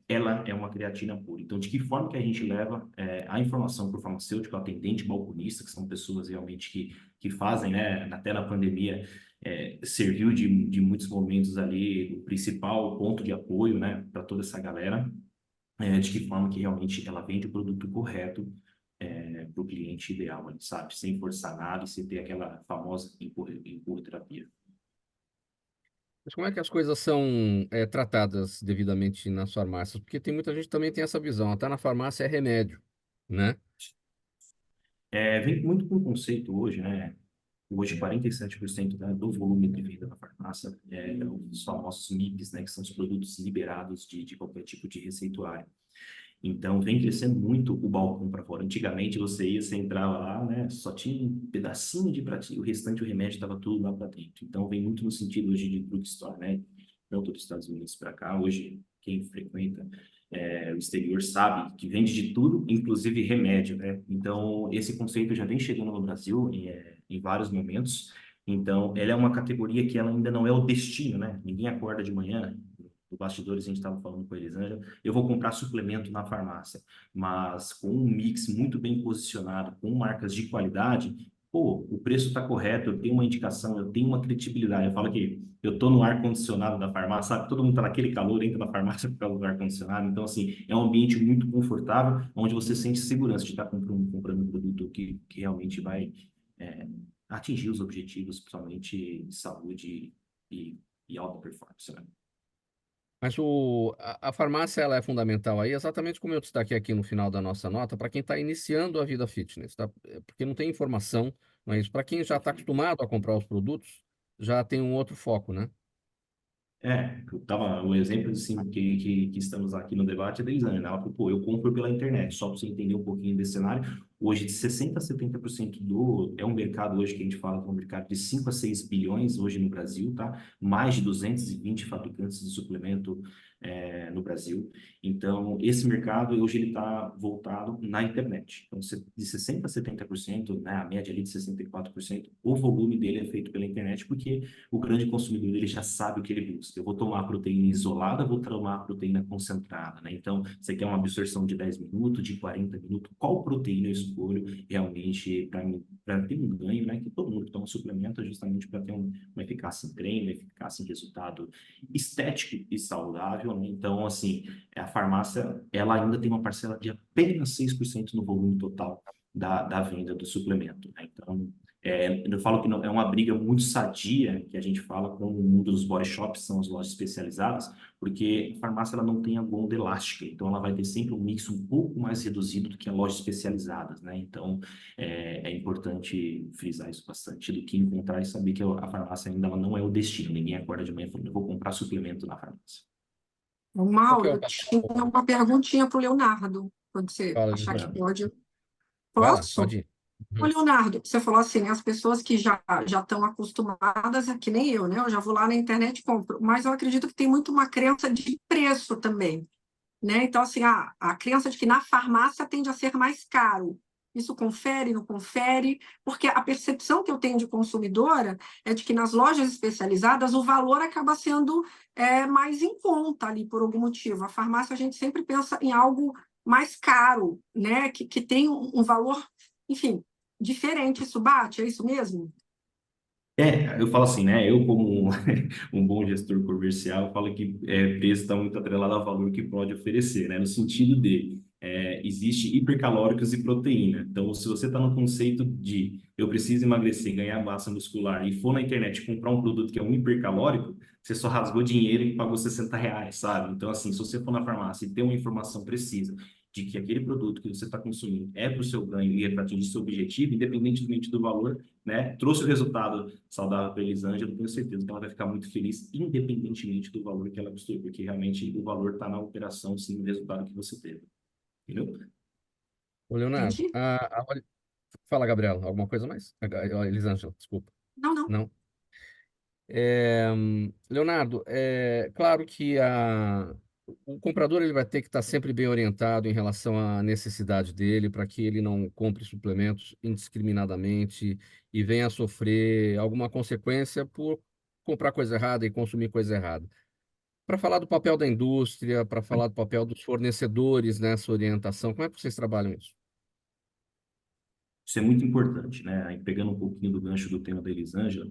ela é uma creatina pura. Então, de que forma que a gente leva a informação para o farmacêutico, atendente, balconista, que são pessoas realmente que fazem, né, até na pandemia, serviu de muitos momentos ali o principal ponto de apoio, né, para toda essa galera, de que forma que realmente ela vende o produto correto para o cliente ideal, ali, sabe? Sem forçar nada e sem ter aquela famosa empurra-terapia. Mas como é que as coisas são tratadas devidamente nas farmácias? Porque tem muita gente que também tem essa visão, até na farmácia é remédio, né? Vem muito com o conceito hoje, né? Hoje, 47%, né, do volume de venda da farmácia é os famosos MIPs, né, que são os produtos liberados de qualquer tipo de receituário. Então, vem crescendo muito o balcão para fora. Antigamente, você entrava lá, né, só tinha um pedacinho de pratinho, o restante, o remédio, estava tudo lá para dentro. Então, vem muito no sentido hoje de drugstore, né, tanto dos Estados Unidos para cá. Hoje, quem frequenta o exterior sabe que vende de tudo, inclusive remédio, né? Então, esse conceito já vem chegando no Brasil em vários momentos. Então, ela é uma categoria que ela ainda não é o destino, né? Ninguém acorda de manhã, no bastidores a gente estava falando com a Elisângela, eu vou comprar suplemento na farmácia, mas com um mix muito bem posicionado, com marcas de qualidade, pô, o preço está correto, eu tenho uma indicação, eu tenho uma credibilidade. Eu falo que eu estou no ar-condicionado da farmácia, sabe? Todo mundo está naquele calor, entra na farmácia por causa do ar-condicionado. Então, assim, é um ambiente muito confortável, onde você sente segurança de estar comprando um produto que realmente vai é, atingir os objetivos, principalmente de saúde e alta performance, né? Mas a farmácia ela é fundamental aí, exatamente como eu destaquei aqui no final da nossa nota, para quem está iniciando a vida fitness, tá? Porque não tem informação, mas para quem já está acostumado a comprar os produtos, já tem um outro foco, né? O exemplo assim, que estamos aqui no debate é da Elisângela, né? Ela falou, pô, eu compro pela internet, só para você entender um pouquinho desse cenário. Hoje, de 60% a 70% é um mercado hoje que a gente fala que é um mercado de 5 a 6 bilhões hoje no Brasil, tá? Mais de 220 fabricantes de suplemento no Brasil. Então, esse mercado hoje ele está voltado na internet. Então, de 60% a 70%, né, a média ali de 64%, o volume dele é feito pela internet, porque o grande consumidor dele já sabe o que ele busca. Eu vou tomar proteína isolada, vou tomar proteína concentrada, né? Então, você quer uma absorção de 10 minutos, de 40 minutos, qual proteína eu escolho realmente para ter um ganho, né? Que todo mundo toma suplemento justamente para ter uma eficácia em treino, uma eficácia em resultado estético e saudável, né? Então, assim, a farmácia, ela ainda tem uma parcela de apenas 6% no volume total da venda do suplemento, né? Então, Eu falo que não, é uma briga muito sadia que a gente fala com o mundo dos body shops, são as lojas especializadas, porque a farmácia ela não tem a gôndola elástica, então ela vai ter sempre um mix um pouco mais reduzido do que as lojas especializadas, né? Então é importante frisar isso bastante, do que encontrar e saber que a farmácia ainda ela não é o destino. Ninguém acorda de manhã falando, eu vou comprar suplemento na farmácia. Qual que Mauro, é o eu papel? tinha uma perguntinha para o Leonardo, quando você Fala, achar que Elisângela. pode. Vai lá, Posso? pode ir. Ô, Uhum. Leonardo, você falou assim, as pessoas que já estão acostumadas, é que nem eu, né? Eu já vou lá na internet e compro, mas eu acredito que tem muito uma crença de preço também, né? Então, assim, a crença de que na farmácia tende a ser mais caro. Isso confere, não confere? Porque a percepção que eu tenho de consumidora é de que nas lojas especializadas o valor acaba sendo mais em conta ali por algum motivo. A farmácia a gente sempre pensa em algo mais caro, né? Que tem um valor, enfim, diferente. Isso bate, é isso mesmo? Eu falo assim, né? Eu, como um bom gestor comercial, falo que preço está muito atrelado ao valor que pode oferecer, né? No sentido de existe hipercalóricos e proteína. Então, se você está no conceito de eu preciso emagrecer, ganhar massa muscular e for na internet comprar um produto que é um hipercalórico, você só rasgou dinheiro e pagou R$ 60, sabe? Então, assim, se você for na farmácia e ter uma informação precisa de que aquele produto que você está consumindo é para o seu ganho e é para atingir seu objetivo, independentemente do valor, né? Trouxe o resultado saudável para a Elisângela, eu tenho certeza que ela vai ficar muito feliz, independentemente do valor que ela custou, porque realmente o valor está na operação, sim, no resultado que você teve. Entendeu? Ô, Leonardo, Entendi? fala, Gabriela, alguma coisa mais? Elisângela, desculpa. Não, não. Não? Leonardo, é claro que o comprador ele vai ter que estar sempre bem orientado em relação à necessidade dele, para que ele não compre suplementos indiscriminadamente e venha a sofrer alguma consequência por comprar coisa errada e consumir coisa errada. Para falar do papel da indústria, para falar do papel dos fornecedores nessa orientação, como é que vocês trabalham isso? Isso é muito importante, né? Aí, pegando um pouquinho do gancho do tema da Elisângela,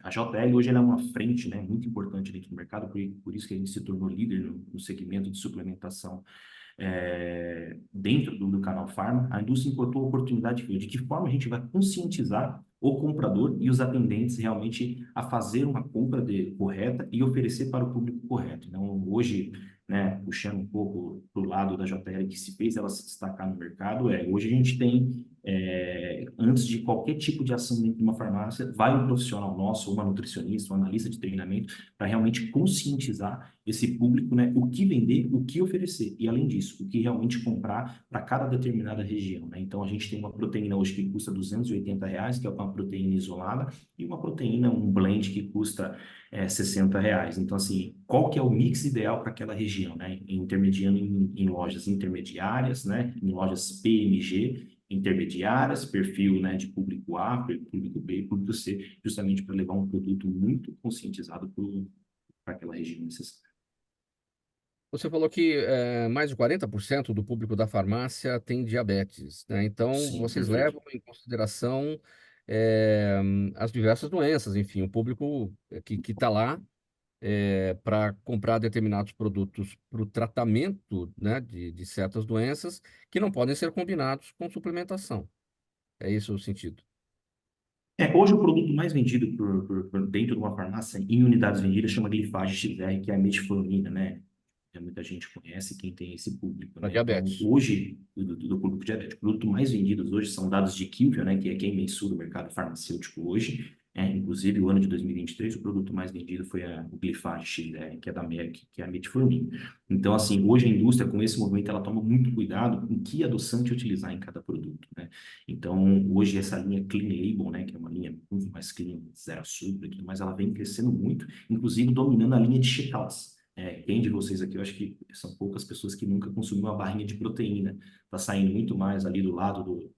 a JL hoje ela é uma frente, né, muito importante dentro do mercado, por isso que a gente se tornou líder no segmento de suplementação dentro do canal Farma. A indústria encontrou a oportunidade de que forma a gente vai conscientizar o comprador e os atendentes realmente a fazer uma compra correta e oferecer para o público correto. Então, hoje, né, puxando um pouco para o lado da JL que se fez ela se destacar no mercado, hoje a gente tem antes de qualquer tipo de ação dentro de uma farmácia, vai um profissional nosso, uma nutricionista, um analista de treinamento, para realmente conscientizar esse público, né, o que vender, o que oferecer, e além disso, o que realmente comprar para cada determinada região, né? Então, a gente tem uma proteína hoje que custa R$ 280, que é uma proteína isolada, e uma proteína, um blend que custa R$ 60. Então, assim, qual que é o mix ideal para aquela região, né? Intermediando em lojas intermediárias, né? Em lojas PMG, intermediárias, perfil, né, de público A, público B e público C, justamente para levar um produto muito conscientizado para aquela região necessária. Você falou que mais de 40% do público da farmácia tem diabetes, né? Então, Sim, vocês perfeito. levam em consideração as diversas doenças, enfim, o público que está lá para comprar determinados produtos para o tratamento, né, de certas doenças que não podem ser combinados com suplementação. É isso o sentido. Hoje o produto mais vendido dentro de uma farmácia em unidades vendidas chama Glifage XR, que é a metformina, né? Muita gente conhece quem tem esse público, Para né? Então, diabetes. hoje, do público diabético, o produto mais vendido hoje são dados de IQVIA, né? Que é quem mensura o mercado farmacêutico hoje. Inclusive, o ano de 2023, o produto mais vendido foi o Glifage XR, que é da Merck, que é a metformina. Então, assim, hoje a indústria, com esse movimento, ela toma muito cuidado com que adoçante utilizar em cada produto, né? Então, hoje essa linha Clean Label, né? Que é uma linha muito mais clean, zero açúcar e tudo mais, ela vem crescendo muito, inclusive dominando a linha de checkouts. Quem de vocês aqui, eu acho que são poucas pessoas que nunca consumiram uma barrinha de proteína. Tá saindo muito mais ali do lado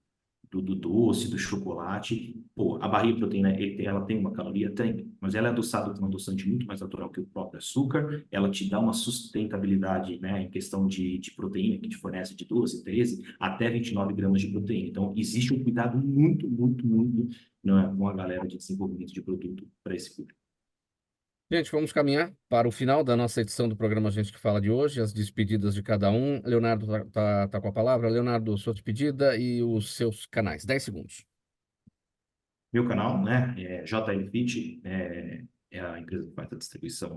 do doce, do chocolate. Pô, a barrinha de proteína, ela tem uma caloria? Tem, mas ela é adoçada com um adoçante muito mais natural que o próprio açúcar. Ela te dá uma sustentabilidade, né, em questão de proteína, que te fornece de 12, 13, até 29 gramas de proteína. Então, existe um cuidado muito, muito, muito, né, com a galera de desenvolvimento de produto para esse público. Gente, vamos caminhar para o final da nossa edição do programa Gente que Fala de hoje, as despedidas de cada um. Leonardo tá com a palavra. Leonardo, sua despedida e os seus canais. 10 segundos. Meu canal, né, é JL Fit, é a empresa que faz a distribuição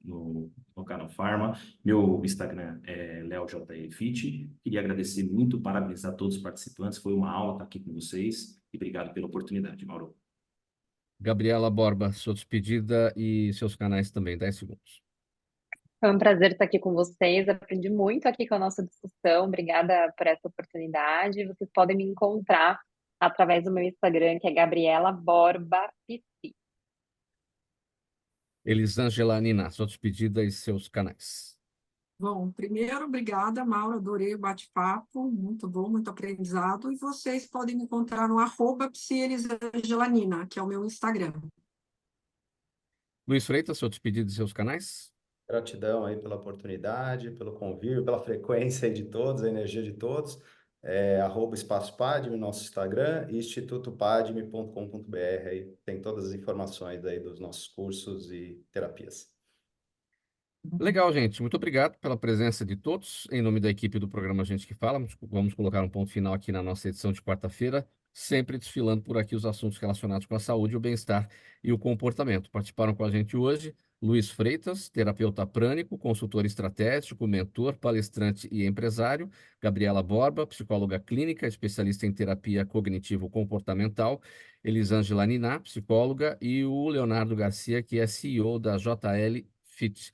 no canal Pharma. Meu Instagram é LeoJLFit. Queria agradecer muito, parabenizar todos os participantes. Foi uma aula estar aqui com vocês e obrigado pela oportunidade, Mauro. Gabriela Borba, sua despedida e seus canais também, 10 segundos. Foi um prazer estar aqui com vocês. Aprendi muito aqui com a nossa discussão. Obrigada por essa oportunidade. Vocês podem me encontrar através do meu Instagram, que é Gabriela Borba PC. Elisângela Nina, sua despedida e seus canais. Bom, primeiro, obrigada, Mauro, adorei o bate-papo, muito bom, muito aprendizado. E vocês podem me encontrar no @psielisângelanina, que é o meu Instagram. Luiz Freitas, sua despedida e seus canais. Gratidão aí pela oportunidade, pelo convívio, pela frequência aí de todos, a energia de todos. @Espaço Padme, nosso Instagram, e institutopadme.com.br, aí tem todas as informações aí dos nossos cursos e terapias. Legal, gente. Muito obrigado pela presença de todos. Em nome da equipe do programa Gente que Fala, vamos colocar um ponto final aqui na nossa edição de quarta-feira, sempre desfilando por aqui os assuntos relacionados com a saúde, o bem-estar e o comportamento. Participaram com a gente hoje Luiz Freitas, terapeuta prânico, consultor estratégico, mentor, palestrante e empresário; Gabriela Borba, psicóloga clínica, especialista em terapia cognitivo-comportamental; Elisângela Niná, psicóloga; e o Leonardo Garcia, que é CEO da JL Fit.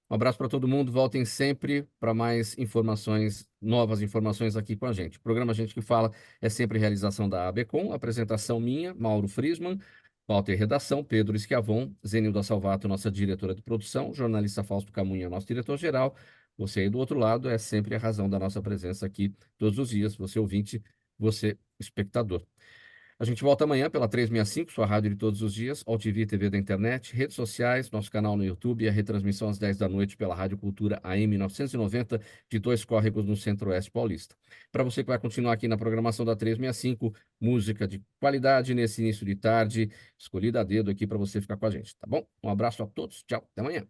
Um abraço para todo mundo. Voltem sempre para mais informações, novas informações aqui com a gente. O programa Gente que Fala é sempre realização da ABCom, apresentação minha, Mauro Friesman, pauta e redação, Pedro Schiavon, Zenilda Salvato, nossa diretora de produção, jornalista Fausto Camunha, nosso diretor-geral. Você aí do outro lado é sempre a razão da nossa presença aqui todos os dias, você ouvinte, você espectador. A gente volta amanhã pela 365, sua rádio de todos os dias, AllTV e TV da internet, redes sociais, nosso canal no YouTube e a retransmissão às 10 da noite pela Rádio Cultura AM 990, de Dois Córregos, no Centro-Oeste Paulista. Para você que vai continuar aqui na programação da 365, música de qualidade nesse início de tarde, escolhida a dedo aqui para você ficar com a gente, tá bom? Um abraço a todos, tchau, até amanhã.